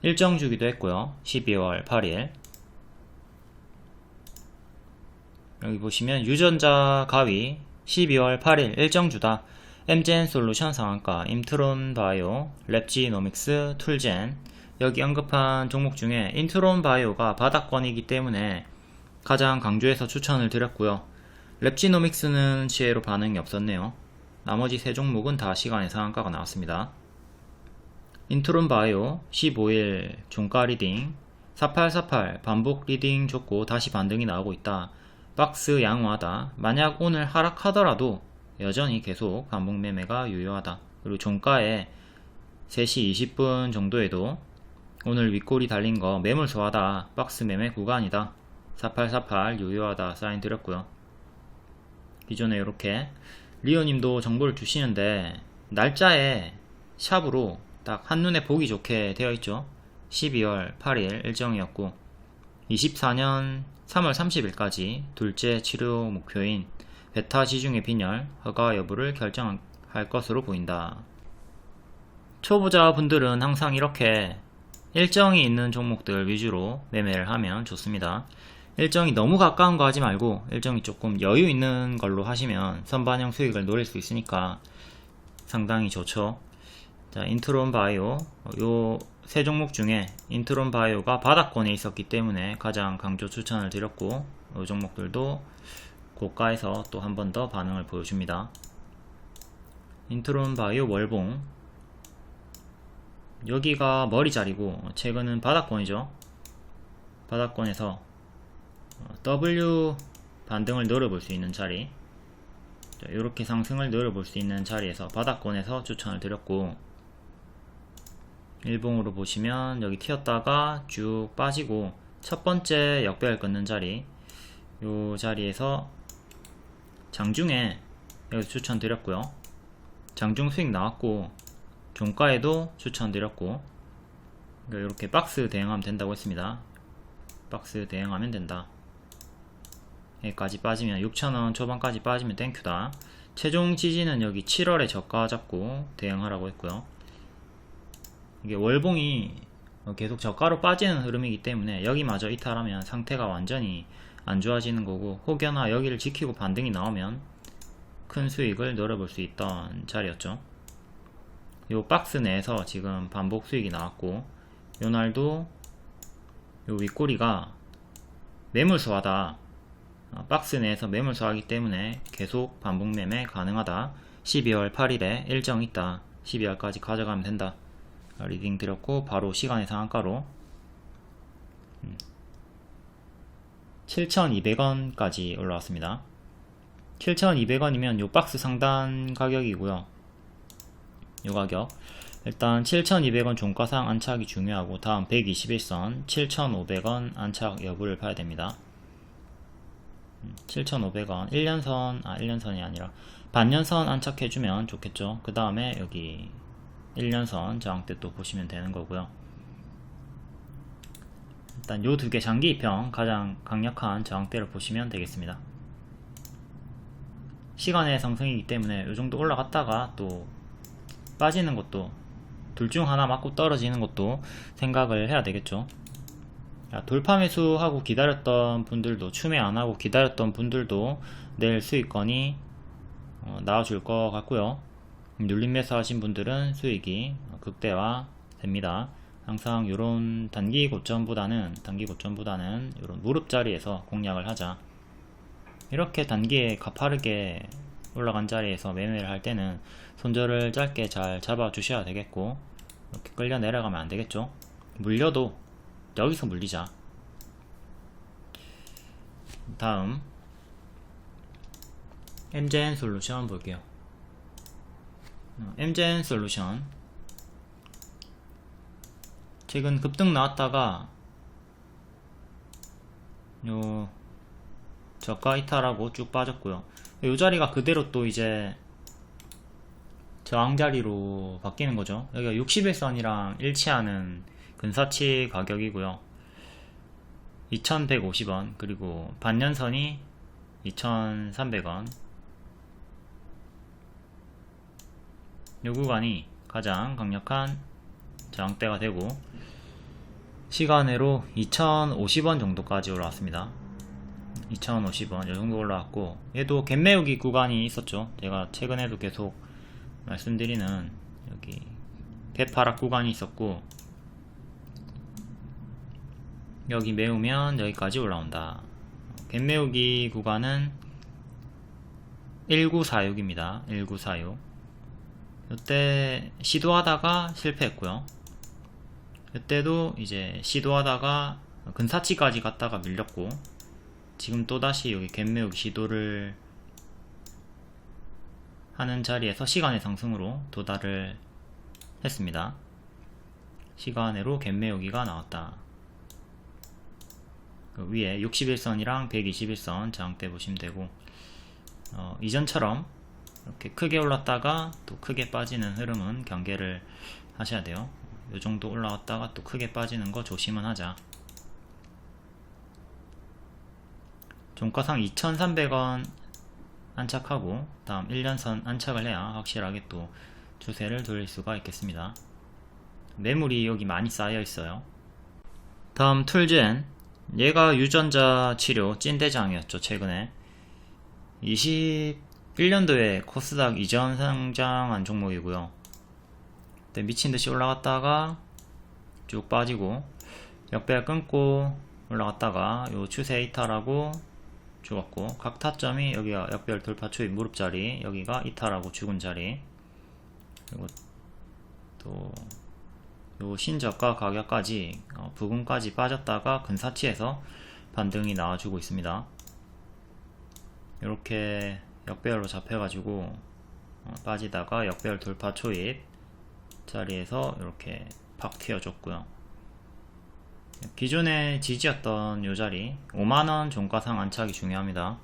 일정 주기도 했고요. 12월 8일 여기 보시면 유전자 가위 12월 8일 일정 주다. 엠젠 솔루션 상한가, 임트론 바이오, 랩지노믹스, 툴젠 여기 언급한 종목 중에 인트론 바이오가 바닥권이기 때문에 가장 강조해서 추천을 드렸고요. 랩지노믹스는 시혜로 반응이 없었네요. 나머지 세 종목은 다 시간에 상한가가 나왔습니다. 인트론 바이오 15일 종가 리딩 4848 반복 리딩 좋고 다시 반등이 나오고 있다. 박스 양호하다. 만약 오늘 하락하더라도 여전히 계속 반복 매매가 유효하다. 그리고 종가에 3시 20분 정도에도 오늘 윗골이 달린 거 매물 소화다. 박스 매매 구간이다. 4848 유효하다 사인 드렸고요. 기존에 이렇게 리오님도 정보를 주시는데 날짜에 샵으로 딱 한눈에 보기 좋게 되어 있죠. 12월 8일 일정이었고 24년 3월 30일까지 둘째 치료 목표인 베타 지중해 빈혈 허가 여부를 결정할 것으로 보인다. 초보자 분들은 항상 이렇게 일정이 있는 종목들 위주로 매매를 하면 좋습니다. 일정이 너무 가까운 거 하지 말고 일정이 조금 여유 있는 걸로 하시면 선반영 수익을 노릴 수 있으니까 상당히 좋죠. 자, 인트론 바이오 요 세 종목 중에 인트론 바이오가 바닥권에 있었기 때문에 가장 강조 추천을 드렸고 요 종목들도 고가에서 또 한 번 더 반응을 보여줍니다. 인트론 바이오 월봉 여기가 머리 자리고 최근은 바닥권이죠. 바닥권에서 W 반등을 노려볼 수 있는 자리 이렇게 상승을 노려볼 수 있는 자리에서 바닥권에서 추천을 드렸고 일봉으로 보시면 여기 튀었다가 쭉 빠지고 첫 번째 역배열 끊는 자리 요 자리에서 장중에 여기서 추천드렸고요. 장중 수익 나왔고 종가에도 추천드렸고, 이렇게 박스 대응하면 된다고 했습니다. 박스 대응하면 된다. 여기까지 빠지면 6,000원 초반까지 빠지면 땡큐다. 최종 지지는 여기 7월에 저가 잡고 대응하라고 했고요. 이게 월봉이 계속 저가로 빠지는 흐름이기 때문에 여기마저 이탈하면 상태가 완전히 안 좋아지는 거고, 혹여나 여기를 지키고 반등이 나오면 큰 수익을 노려볼 수 있던 자리였죠. 요 박스 내에서 지금 반복 수익이 나왔고, 요 날도 요 윗꼬리가 매물수하다, 박스 내에서 매물수하기 때문에 계속 반복 매매 가능하다, 12월 8일에 일정 있다, 12월까지 가져가면 된다 리딩 드렸고, 바로 시간의 상한가로 7,200원까지 올라왔습니다. 7,200원이면 요 박스 상단 가격이고요. 요 가격 일단 7,200원 종가상 안착이 중요하고, 다음 121선 7,500원 안착 여부를 봐야 됩니다. 7,500원 1년선, 1년선이 아니라 반년선 안착해주면 좋겠죠. 그 다음에 여기 1년선 저항대 또 보시면 되는 거고요. 일단 요 두 개 장기 입형 가장 강력한 저항대를 보시면 되겠습니다. 시간의 상승이기 때문에 요 정도 올라갔다가 또 빠지는 것도, 둘 중 하나 맞고 떨어지는 것도 생각을 해야 되겠죠. 돌파 매수하고 기다렸던 분들도, 추매 안하고 기다렸던 분들도 내일 수익권이 나와줄 것 같고요. 눌림 매수 하신 분들은 수익이 극대화 됩니다. 항상 요런 단기 고점보다는 요런 무릎 자리에서 공략을 하자. 이렇게 단기에 가파르게 올라간 자리에서 매매를 할 때는 손절을 짧게 잘 잡아 주셔야 되겠고, 이렇게 끌려 내려가면 안 되겠죠. 물려도 여기서 물리자. 다음 MZN 솔루션 볼게요. MZN 솔루션 최근 급등 나왔다가 요 저가 이탈하고 쭉 빠졌고요. 요 자리가 그대로 또 이제 저항 자리로 바뀌는 거죠. 여기가 61선이랑 일치하는 근사치 가격이고요. 2,150원, 그리고 반년선이 2,300원. 요 구간이 가장 강력한 저항대가 되고, 시간으로 2,050원 정도까지 올라왔습니다. 2,050원 요정도 올라왔고, 얘도 갭매우기 구간이 있었죠. 제가 최근에도 계속 말씀드리는 여기 갭하락 구간이 있었고, 여기 매우면 여기까지 올라온다. 갭매우기 구간은 1946입니다. 1946. 이때 시도하다가 실패했고요. 이때도 이제 시도하다가 근사치까지 갔다가 밀렸고, 지금 또다시 여기 갭매우기 시도를 하는 자리에서 시간의 상승으로 도달을 했습니다. 시간으로 갭매우기가 나왔다. 그 위에 61선이랑 121선 저항대 보시면 되고, 이전처럼 이렇게 크게 올랐다가 또 크게 빠지는 흐름은 경계를 하셔야 돼요. 요 정도 올라왔다가 또 크게 빠지는 거 조심은 하자. 종가상 2,300원 안착하고 다음 1년선 안착을 해야 확실하게 또 추세를 돌릴 수가 있겠습니다. 매물이 여기 많이 쌓여 있어요. 다음 툴젠, 얘가 유전자 치료 찐대장이었죠. 최근에 21년도에 코스닥 이전 상장한 종목이고요. 그때 미친듯이 올라갔다가 쭉 빠지고 역배열 끊고 올라갔다가 요 추세 이탈하고 죽었고, 각 타점이 여기가 역배열 돌파 초입 무릎 자리, 여기가 이탈하고 죽은 자리, 그리고 또 요 신저가 가격까지 부근까지 빠졌다가 근사치에서 반등이 나와주고 있습니다. 이렇게 역배열로 잡혀가지고 빠지다가 역배열 돌파 초입 자리에서 이렇게 팍 튀어줬고요. 기존의 지지였던 요 자리 5만원 종가상 안착이 중요합니다.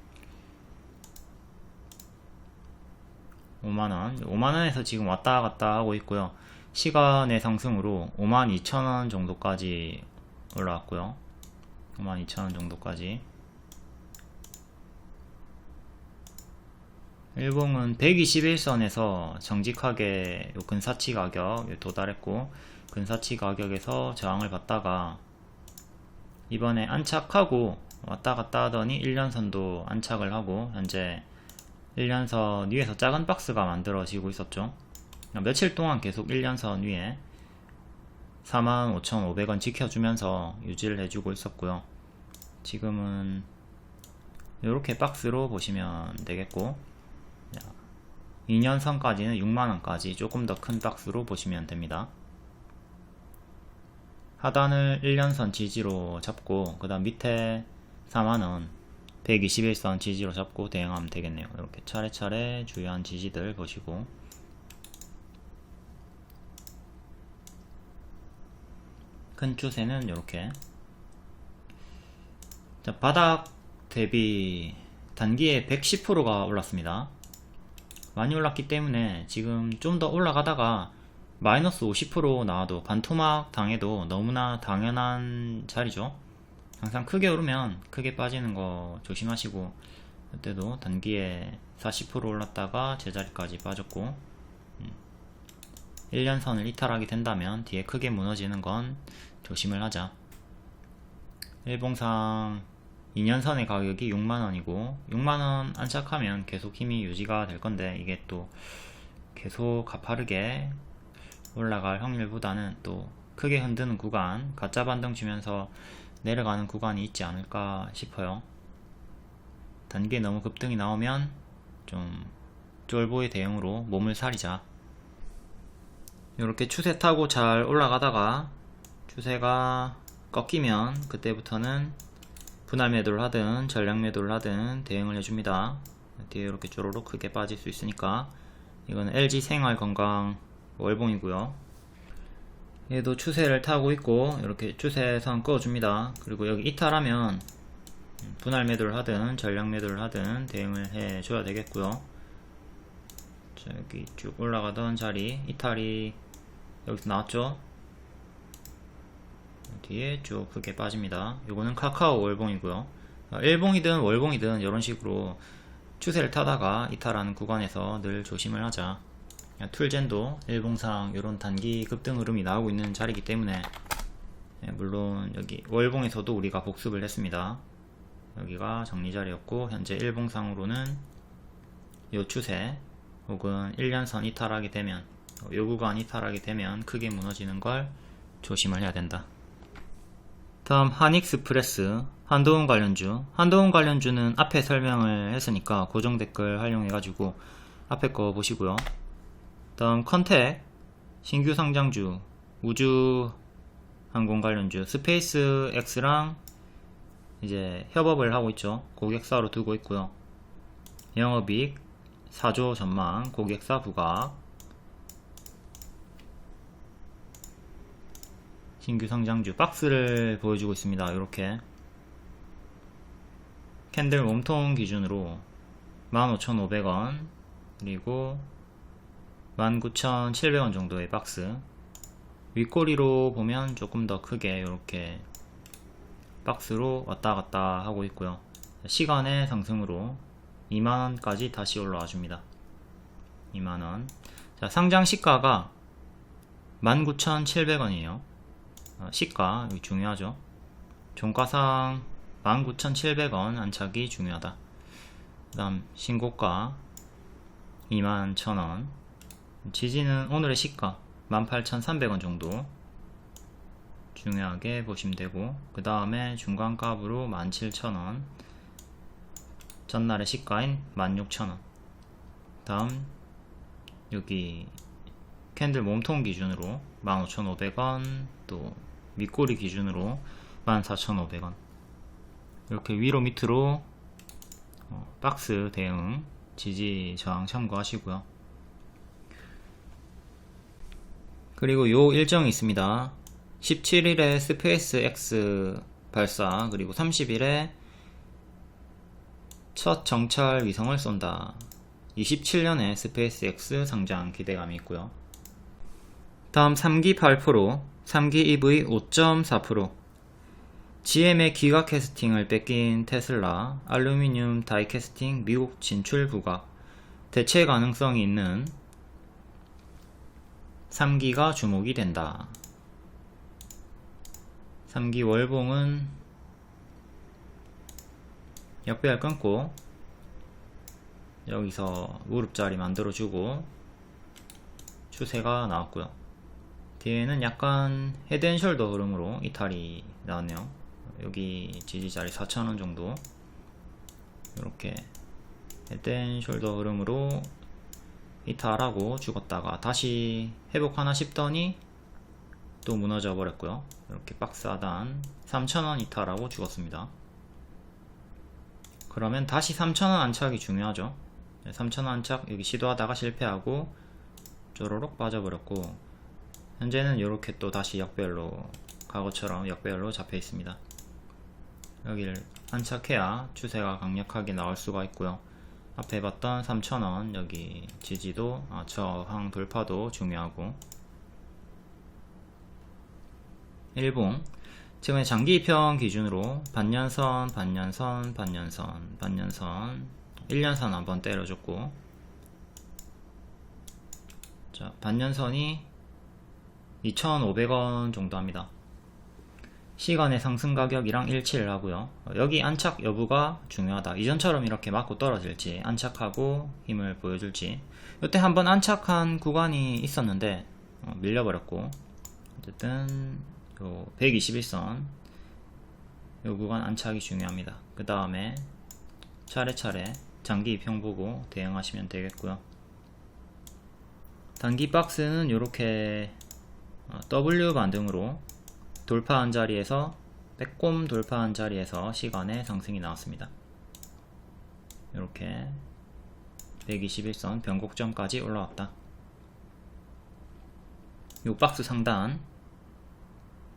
5만원 5만원에서 지금 왔다갔다 하고 있고요. 시간의 상승으로 52,000원 정도까지 올라왔고요. 52,000원 정도까지. 일봉은 121선에서 정직하게 요 근사치 가격에 도달했고, 근사치 가격에서 저항을 받다가 이번에 안착하고 왔다갔다 하더니 1년선도 안착을 하고, 현재 1년선 위에서 작은 박스가 만들어지고 있었죠. 며칠 동안 계속 1년선 위에 45,500원 지켜주면서 유지를 해주고 있었고요. 지금은 이렇게 박스로 보시면 되겠고, 2년선까지는 6만원까지 조금 더 큰 박스로 보시면 됩니다. 하단을 1년선 지지로 잡고, 그 다음 밑에 4만원 121선 지지로 잡고 대응하면 되겠네요. 이렇게 차례차례 주요한 지지들 보시고, 큰 추세는 이렇게. 자, 바닥 대비 단기에 110%가 올랐습니다. 많이 올랐기 때문에 지금 좀 더 올라가다가 마이너스 50% 나와도 반토막 당해도 너무나 당연한 자리죠. 항상 크게 오르면 크게 빠지는 거 조심하시고, 그때도 단기에 40% 올랐다가 제자리까지 빠졌고, 1년선을 이탈하게 된다면 뒤에 크게 무너지는 건 조심을 하자. 일봉상 2년선의 가격이 6만원이고 6만원 안착하면 계속 힘이 유지가 될 건데, 이게 또 계속 가파르게 올라갈 확률보다는 또 크게 흔드는 구간, 가짜 반등 주면서 내려가는 구간이 있지 않을까 싶어요. 단기에 너무 급등이 나오면 좀 쫄보의 대응으로 몸을 사리자. 이렇게 추세 타고 잘 올라가다가 추세가 꺾이면 그때부터는 분할 매도를 하든 전량 매도를 하든 대응을 해줍니다. 뒤에 이렇게 쪼로록 크게 빠질 수 있으니까. 이거는 LG생활건강 월봉이고요. 얘도 추세를 타고 있고 이렇게 추세선 그어줍니다. 그리고 여기 이탈하면 분할 매도를 하든 전량 매도를 하든 대응을 해줘야 되겠고요. 자, 여기 쭉 올라가던 자리 이탈이 여기서 나왔죠. 뒤에 쭉 크게 빠집니다. 요거는 카카오 월봉이고요. 일봉이든 월봉이든 이런 식으로 추세를 타다가 이탈하는 구간에서 늘 조심을 하자. 툴젠도 일봉상 이런 단기 급등 흐름이 나오고 있는 자리이기 때문에, 물론 여기 월봉에서도 우리가 복습을 했습니다. 여기가 정리자리였고, 현재 일봉상으로는 요 추세 혹은 1년선 이탈하게 되면, 요 구간 이탈하게 되면 크게 무너지는 걸 조심을 해야 된다. 다음 한익스프레스 한도훈 관련주. 한도훈 관련주는 앞에 설명을 했으니까 고정 댓글 활용해가지고 앞에 거 보시고요. 다음 컨택 신규 상장주 우주항공 관련주 스페이스 X랑 이제 협업을 하고 있죠. 고객사로 두고 있고요. 영업이익 4조 전망, 고객사 부각, 신규 상장주 박스를 보여주고 있습니다. 이렇게 캔들 몸통 기준으로 15,500원 그리고 19,700원 정도의 박스, 윗꼬리로 보면 조금 더 크게 이렇게 박스로 왔다갔다 하고 있고요. 시간의 상승으로 2만원까지 다시 올라와 줍니다. 2만원. 자, 상장 시가가 19,700원이에요 시가 여기 중요하죠. 종가상 19,700원 안착이 중요하다. 그 다음 신고가 21,000원, 지지는 오늘의 시가 18,300원 정도 중요하게 보시면 되고, 그 다음에 중간값으로 17,000원, 전날의 시가인 16,000원. 다음 여기 캔들 몸통 기준으로 15,500원, 또 밑꼬리 기준으로 14,500원. 이렇게 위로 밑으로 박스 대응, 지지 저항 참고하시고요. 그리고 요 일정이 있습니다. 17일에 스페이스 X 발사, 그리고 30일에 첫 정찰 위성을 쏜다. 27년에 스페이스 X 상장 기대감이 있고요. 다음 3기 8%, 3기 EV 5.4%. GM의 기가 캐스팅을 뺏긴 테슬라, 알루미늄 다이 캐스팅 미국 진출 부각. 대체 가능성이 있는 3기가 주목이 된다. 3기 월봉은 역배열 끊고 여기서 무릎자리 만들어주고 추세가 나왔고요. 뒤에는 약간 헤드앤숄더 흐름으로 이탈이 나왔네요. 여기 지지자리 4,000원 정도, 이렇게 헤드앤숄더 흐름으로 이탈하고 죽었다가 다시 회복하나 싶더니 또 무너져 버렸고요. 이렇게 박스 하단 3,000원 이탈하고 죽었습니다. 그러면 다시 3,000원 안착이 중요하죠. 3,000원 안착 여기 시도하다가 실패하고 쪼로록 빠져버렸고, 현재는 이렇게 또 다시 역배열로, 과거처럼 역배열로 잡혀 있습니다. 여기를 안착해야 추세가 강력하게 나올 수가 있고요. 앞에 봤던 3,000원 여기 지지도, 저항 돌파도 중요하고, 일봉 최근에 장기 이평 기준으로 반년선, 반년선, 반년선, 반년선, 1년선 한번 때려줬고, 자, 반년선이 2,500원 정도 합니다. 시간의 상승 가격이랑 일치를 하고요. 여기 안착 여부가 중요하다. 이전처럼 이렇게 맞고 떨어질지, 안착하고 힘을 보여줄지. 이때 한번 안착한 구간이 있었는데 밀려버렸고, 어쨌든 요 121선 요 구간 안착이 중요합니다. 그 다음에 차례차례 장기 이평 보고 대응하시면 되겠고요. 단기 박스는 이렇게 W 반등으로 돌파한 자리에서, 빼꼼 돌파한 자리에서 시간의 상승이 나왔습니다. 이렇게 121선 변곡점까지 올라왔다. 요 박스 상단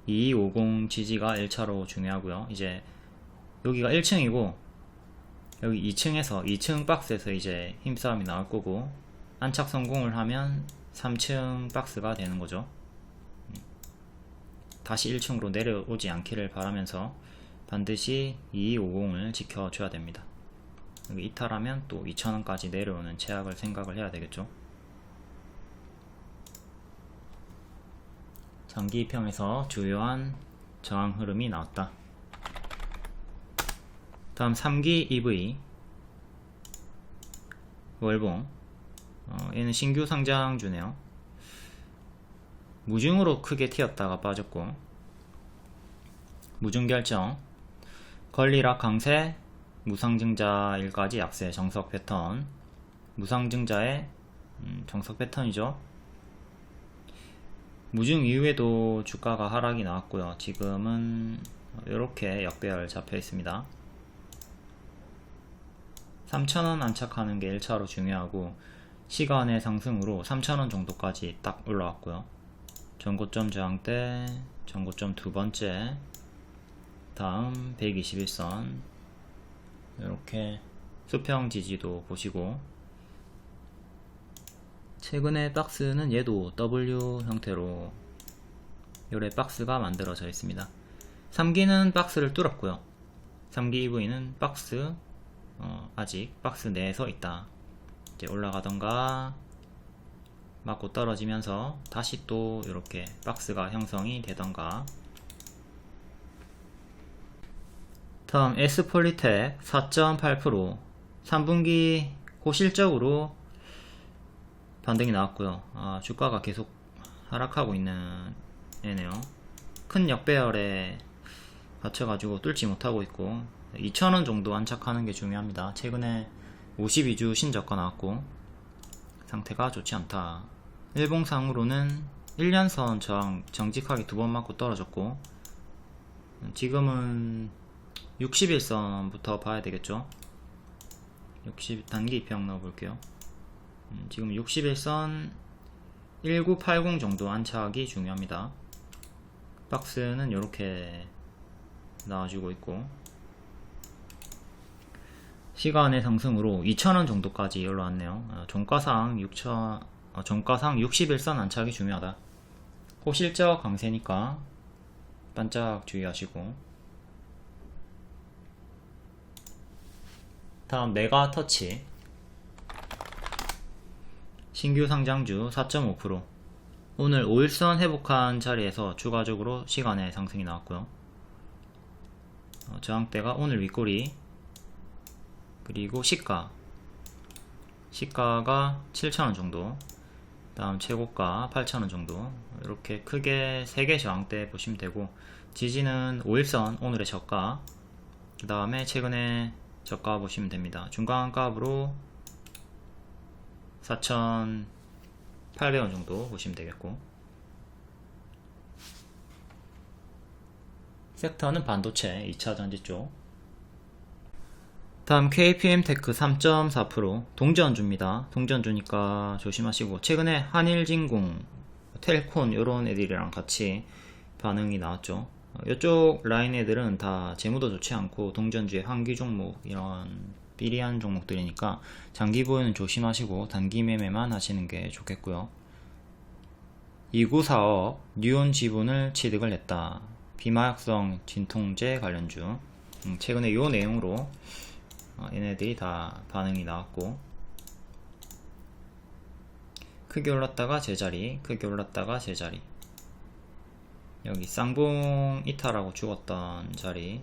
2250 지지가 1차로 중요하고요. 이제 여기가 1층이고 여기 2층에서 2층 박스에서 이제 힘싸움이 나올 거고, 안착 성공을 하면 3층 박스가 되는 거죠. 다시 1층으로 내려오지 않기를 바라면서 반드시 2250을 지켜줘야 됩니다. 여기 이탈하면 또 2,000원까지 내려오는 제약을 생각을 해야 되겠죠. 장기 이평에서 주요한 저항 흐름이 나왔다. 다음 3기 EV 월봉, 얘는 신규 상장주네요. 무중으로 크게 튀었다가 빠졌고, 무중결정, 권리락 강세, 무상증자일까지 약세, 정석 패턴, 무상증자의 정석 패턴이죠. 무중 이후에도 주가가 하락이 나왔고요. 지금은 이렇게 역배열 잡혀 있습니다. 3,000원 안착하는 게 1차로 중요하고, 시간의 상승으로 3,000원 정도까지 딱 올라왔고요. 전고점 저항대, 전고점 두 번째, 다음 121선, 이렇게 수평 지지도 보시고, 최근에 박스는 얘도 W 형태로 요래 박스가 만들어져 있습니다. 3기는 박스를 뚫었고요. 3기 EV는 박스, 아직 박스 내에서 있다. 이제 올라가던가 맞고 떨어지면서 다시 또 이렇게 박스가 형성이 되던가. 다음 S폴리텍 4.8%, 3분기 고실적으로 반등이 나왔고요. 주가가 계속 하락하고 있는 애네요. 큰 역배열에 갇혀가지고 뚫지 못하고 있고, 2,000원 정도 안착하는 게 중요합니다. 최근에 52주 신저가 나왔고 상태가 좋지 않다. 일봉상으로는 1년선 저항 정직하게 두 번 맞고 떨어졌고, 지금은 60일선부터 봐야 되겠죠. 60 단기 이평 넣어볼게요. 지금 60일선 1980 정도 안착이 중요합니다. 박스는 이렇게 나와주고 있고, 시간의 상승으로 2,000원 정도까지 올라왔네요. 종가상 60일선 안착이 중요하다. 호실적 강세니까 반짝 주의하시고, 다음 메가터치 신규 상장주 4.5%. 오늘 5일선 회복한 자리에서 추가적으로 시간의 상승이 나왔고요. 저항대가 오늘 윗꼬리, 그리고 시가가 7,000원 정도, 다음 최고가 8,000원 정도, 이렇게 크게 3개 저항대 보시면 되고, 지지는 5일선 오늘의 저가, 그 다음에 최근에 저가 보시면 됩니다. 중간값으로 4,800원 정도 보시면 되겠고, 섹터는 반도체 2차전지 쪽. 다음 KPM테크 3.4%. 동전주입니다. 동전주니까 조심하시고, 최근에 한일진공, 텔콘 이런 애들이랑 같이 반응이 나왔죠. 이쪽 라인 애들은 다 재무도 좋지 않고 동전주의 환기 종목, 이런 삐리한 종목들이니까 장기 보유는 조심하시고 단기 매매만 하시는 게 좋겠고요. 2945억 뉴온 지분을 취득을 했다. 비마약성 진통제 관련주. 최근에 이 내용으로 얘네들이 다 반응이 나왔고, 크게 올랐다가 제자리, 크게 올랐다가 제자리. 여기 쌍봉 이탈하고 죽었던 자리,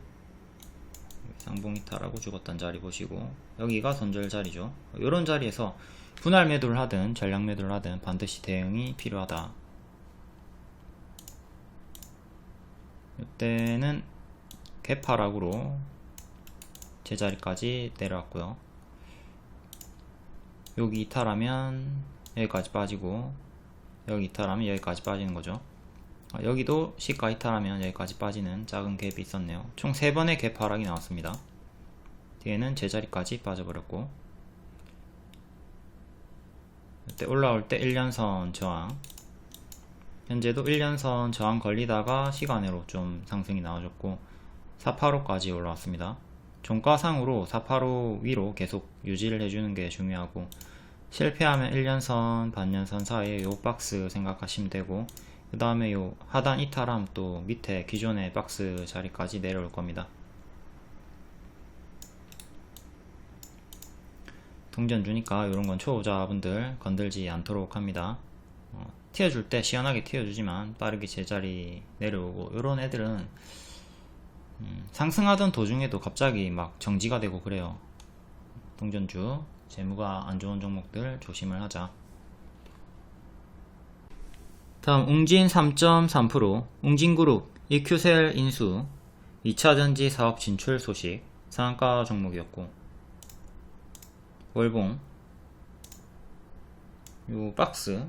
쌍봉 이탈하고 죽었던 자리 보시고, 여기가 손절 자리죠. 이런 자리에서 분할 매도를 하든 전량 매도를 하든 반드시 대응이 필요하다. 이때는 개파락으로 제자리까지 내려왔고요. 여기 이탈하면 여기까지 빠지고, 여기 이탈하면 여기까지 빠지는 거죠. 여기도 시가 이탈하면 여기까지 빠지는 작은 갭이 있었네요. 총 3번의 갭 하락이 나왔습니다. 뒤에는 제자리까지 빠져버렸고, 이때 올라올 때 1년선 저항, 현재도 1년선 저항 걸리다가 시간으로 좀 상승이 나와줬고 485까지 올라왔습니다. 종가상으로 485 위로 계속 유지를 해주는 게 중요하고, 실패하면 1년선, 반년선 사이에 요 박스 생각하시면 되고, 그 다음에 요 하단 이탈함 또 밑에 기존의 박스 자리까지 내려올 겁니다. 동전주니까 이런 건 초보자분들 건들지 않도록 합니다. 튀어줄 때 시원하게 튀어주지만 빠르게 제자리 내려오고, 이런 애들은 상승하던 도중에도 갑자기 막 정지가 되고 그래요. 동전주 재무가 안 좋은 종목들 조심을 하자. 다음 웅진 3.3%. 웅진그룹 EQ셀 인수, 2차전지 사업 진출 소식, 상한가 종목이었고, 월봉 요 박스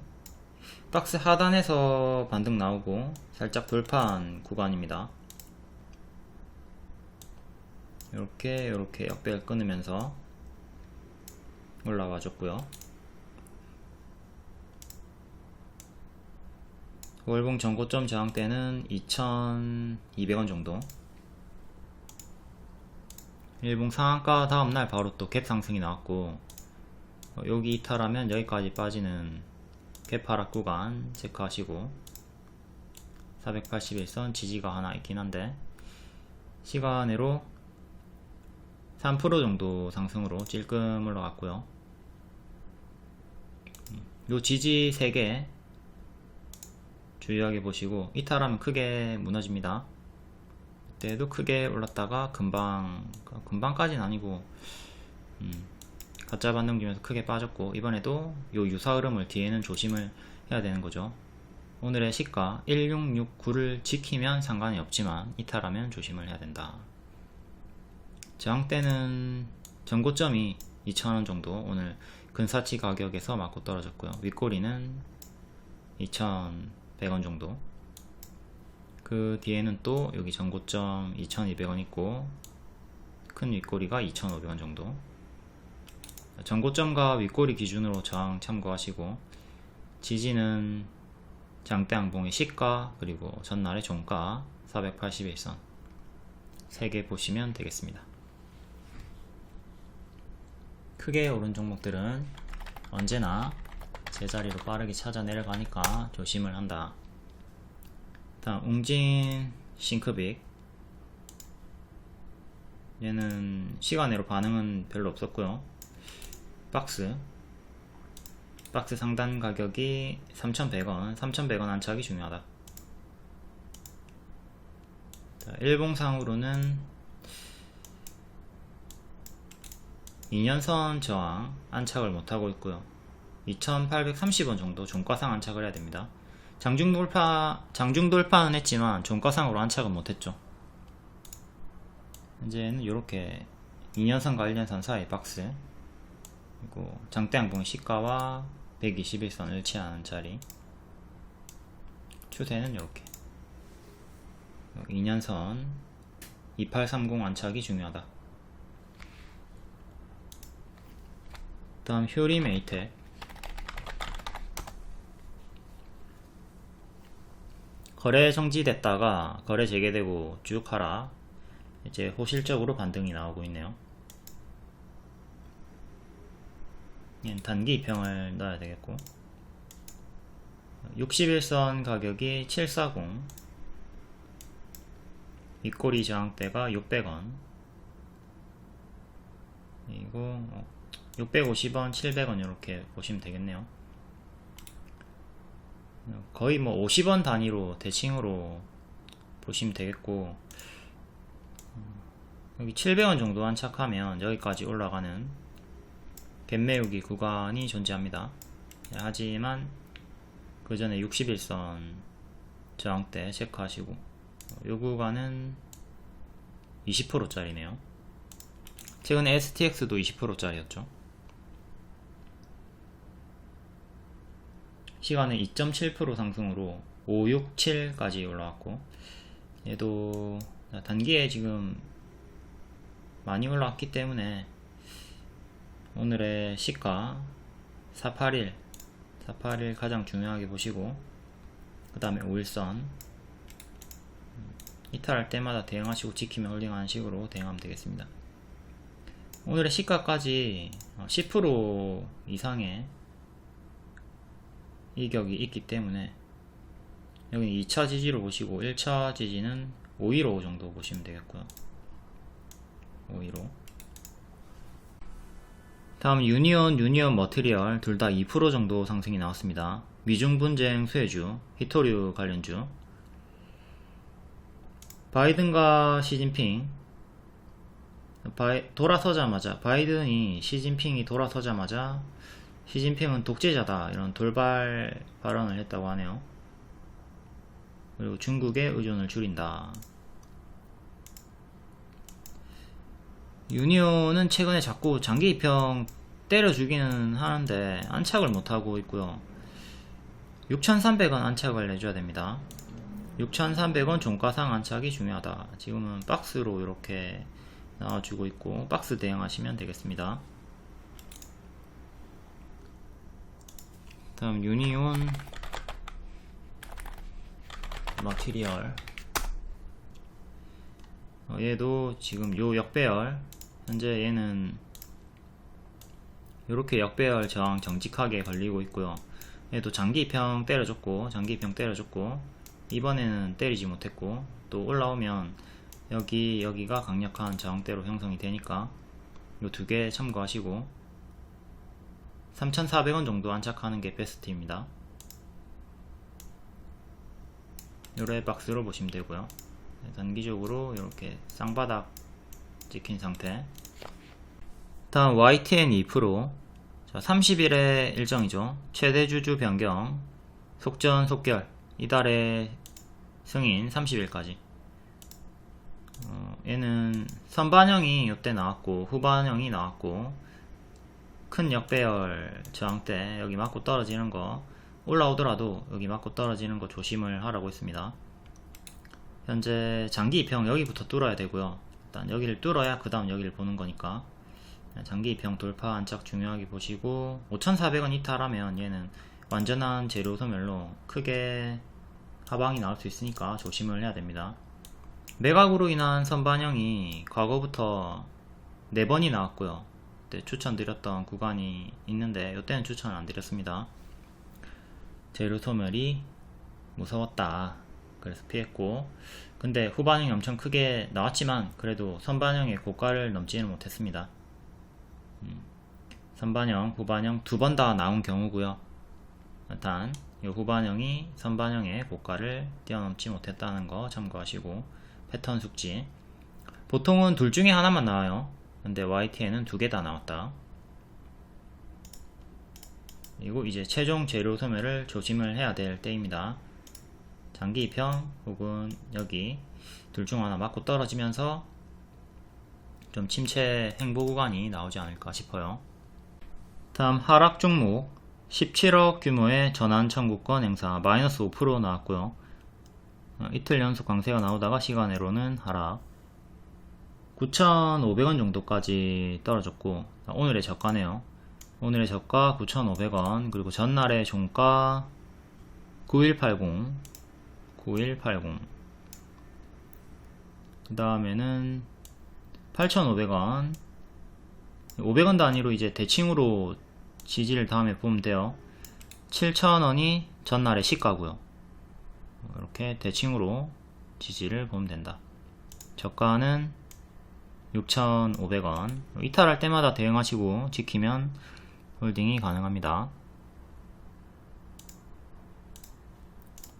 하단에서 반등 나오고 살짝 돌파한 구간입니다. 이렇게 역배열 끊으면서 올라와 줬고요. 월봉 전고점 저항대는 2,200원 정도. 일봉 상한가 다음날 바로 또 갭 상승이 나왔고, 여기 이탈하면 여기까지 빠지는 갭 하락 구간 체크하시고, 481선 지지가 하나 있긴 한데 시간으로 3% 정도 상승으로 찔끔 올라갔고요. 요 지지 3개 주의하게 보시고, 이탈하면 크게 무너집니다. 이때도 크게 올랐다가 금방까지는 아니고 가짜 반등 주면서 크게 빠졌고, 이번에도 요 유사 흐름을 뒤에는 조심을 해야 되는 거죠. 오늘의 시가 1669를 지키면 상관이 없지만 이탈하면 조심을 해야 된다. 저항대는 전고점이 2,000원 정도, 오늘 근사치 가격에서 맞고 떨어졌고요. 윗꼬리는 2,100원 정도. 그 뒤에는 또 여기 전고점 2,200원 있고, 큰 윗꼬리가 2,500원 정도. 전고점과 윗꼬리 기준으로 저항 참고하시고, 지지는 장대 양봉의 시가 그리고 전날의 종가 481선 3개 보시면 되겠습니다. 크게 오른 종목들은 언제나 제자리로 빠르게 찾아 내려가니까 조심을 한다. 다음 웅진 싱크빅, 얘는 시간으로 반응은 별로 없었고요. 박스 상단 가격이 3,100원, 3,100원 안착이 중요하다. 자, 일봉상으로는 2년선 저항 안착을 못하고 있고요. 2,830원 정도 종가상 안착을 해야 됩니다. 장중 돌파는 했지만 종가상으로 안착은 못했죠. 현재는 이렇게 2년선 관련선 사이 박스, 그리고 장대 양봉의 시가와 121선을 일치하는 자리, 추세는 이렇게 2년선 2830 안착이 중요하다. 다음 효리메이텍, 거래 정지됐다가 거래 재개되고 쭉 하락, 이제 호실적으로 반등이 나오고 있네요. 단기 입형을 넣어야 되겠고, 61선 가격이 740, 윗꼬리 저항대가 600원, 그리고 650원, 700원 이렇게 보시면 되겠네요. 거의 뭐 50원 단위로 대칭으로 보시면 되겠고, 여기 700원 정도 안착하면 여기까지 올라가는 갭매우기 구간이 존재합니다. 하지만 그 전에 61선 저항대 체크하시고, 이 구간은 20%짜리네요. 최근에 STX도 20%짜리였죠. 시간은 2.7% 상승으로 567까지 올라왔고, 얘도 단기에 지금 많이 올라왔기 때문에 오늘의 시가 481 가장 중요하게 보시고, 그 다음에 5일선 이탈할 때마다 대응하시고 지키면 홀딩하는 식으로 대응하면 되겠습니다. 오늘의 시가까지 10% 이상의 이격이 있기 때문에 여기 2차 지지로 보시고, 1차 지지는 515 정도 보시면 되겠고요. 515. 다음 유니온 머티리얼 둘 다 2% 정도 상승이 나왔습니다. 미중 분쟁 수혜주, 히토류 관련주. 바이든과 시진핑 바이든이 시진핑이 돌아서자마자 시진핑은 독재자다 이런 돌발 발언을 했다고 하네요. 그리고 중국의 의존을 줄인다. 유니온은 최근에 자꾸 장기 입형 때려주기는 하는데 안착을 못하고 있고요. 6,300원 안착을 해줘야 됩니다. 6,300원 종가상 안착이 중요하다. 지금은 박스로 이렇게 나와주고 있고, 박스 대응하시면 되겠습니다. 다음 유니온 머티리얼, 얘도 지금 요 역배열, 현재 얘는 이렇게 역배열 저항 정직하게 걸리고 있고요. 얘도 장기 입형 때려줬고 이번에는 때리지 못했고, 또 올라오면 여기가 강력한 저항대로 형성이 되니까 요 두 개 참고하시고, 3,400원 정도 안착하는 게 베스트입니다. 요래 박스로 보시면 되고요. 단기적으로 이렇게 쌍바닥 찍힌 상태. 다음 YTN 2%. 자, 30일의 일정이죠. 최대 주주 변경, 속전 속결, 이달의 승인 30일까지. 얘는 선반영이 이때 나왔고 후반영이 나왔고, 큰 역배열 저항대 여기 맞고 떨어지는 거, 올라오더라도 여기 맞고 떨어지는 거 조심을 하라고 했습니다. 현재 장기 입형 여기부터 뚫어야 되고요. 일단 여기를 뚫어야 그 다음 여기를 보는 거니까 장기 입형 돌파 안착 중요하게 보시고, 5,400원 이탈하면 얘는 완전한 재료 소멸로 크게 하방이 나올 수 있으니까 조심을 해야 됩니다. 매각으로 인한 선반영이 과거부터 4번이 나왔고요. 그때 추천드렸던 구간이 있는데 이때는 추천 안 드렸습니다. 재료 소멸이 무서웠다. 그래서 피했고, 근데 후반영이 엄청 크게 나왔지만 그래도 선반영의 고가를 넘지는 못했습니다. 선반영, 후반영 두 번 다 나온 경우고요. 일단 이 후반영이 선반영의 고가를 뛰어넘지 못했다는 거 참고하시고, 패턴 숙지. 보통은 둘 중에 하나만 나와요. 근데 YTN은 두 개 다 나왔다. 그리고 이제 최종 재료 소멸을 조심을 해야 될 때입니다. 장기 입형 혹은 여기 둘 중 하나 맞고 떨어지면서 좀 침체 행보 구간이 나오지 않을까 싶어요. 다음 하락 종목 17억 규모의 전환 청구권 행사 마이너스 5% 나왔고요. 이틀 연속 강세가 나오다가 시간외로는 하락. 9,500원 정도까지 떨어졌고, 오늘의 저가네요. 오늘의 저가 9,500원, 그리고 전날의 종가 9180 그 다음에는 8,500원 500원 단위로 이제 대칭으로 지지를 다음에 보면 돼요. 7,000원이 전날의 시가고요. 이렇게 대칭으로 지지를 보면 된다. 저가는 6,500원. 이탈할 때마다 대응하시고 지키면 홀딩이 가능합니다.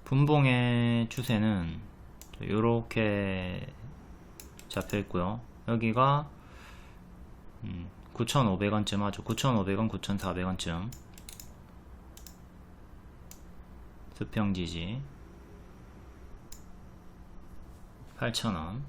분봉의 추세는 이렇게 잡혀 있고요. 여기가 9,500원쯤 하죠. 9,500원, 9,400원쯤 수평 지지 8,000원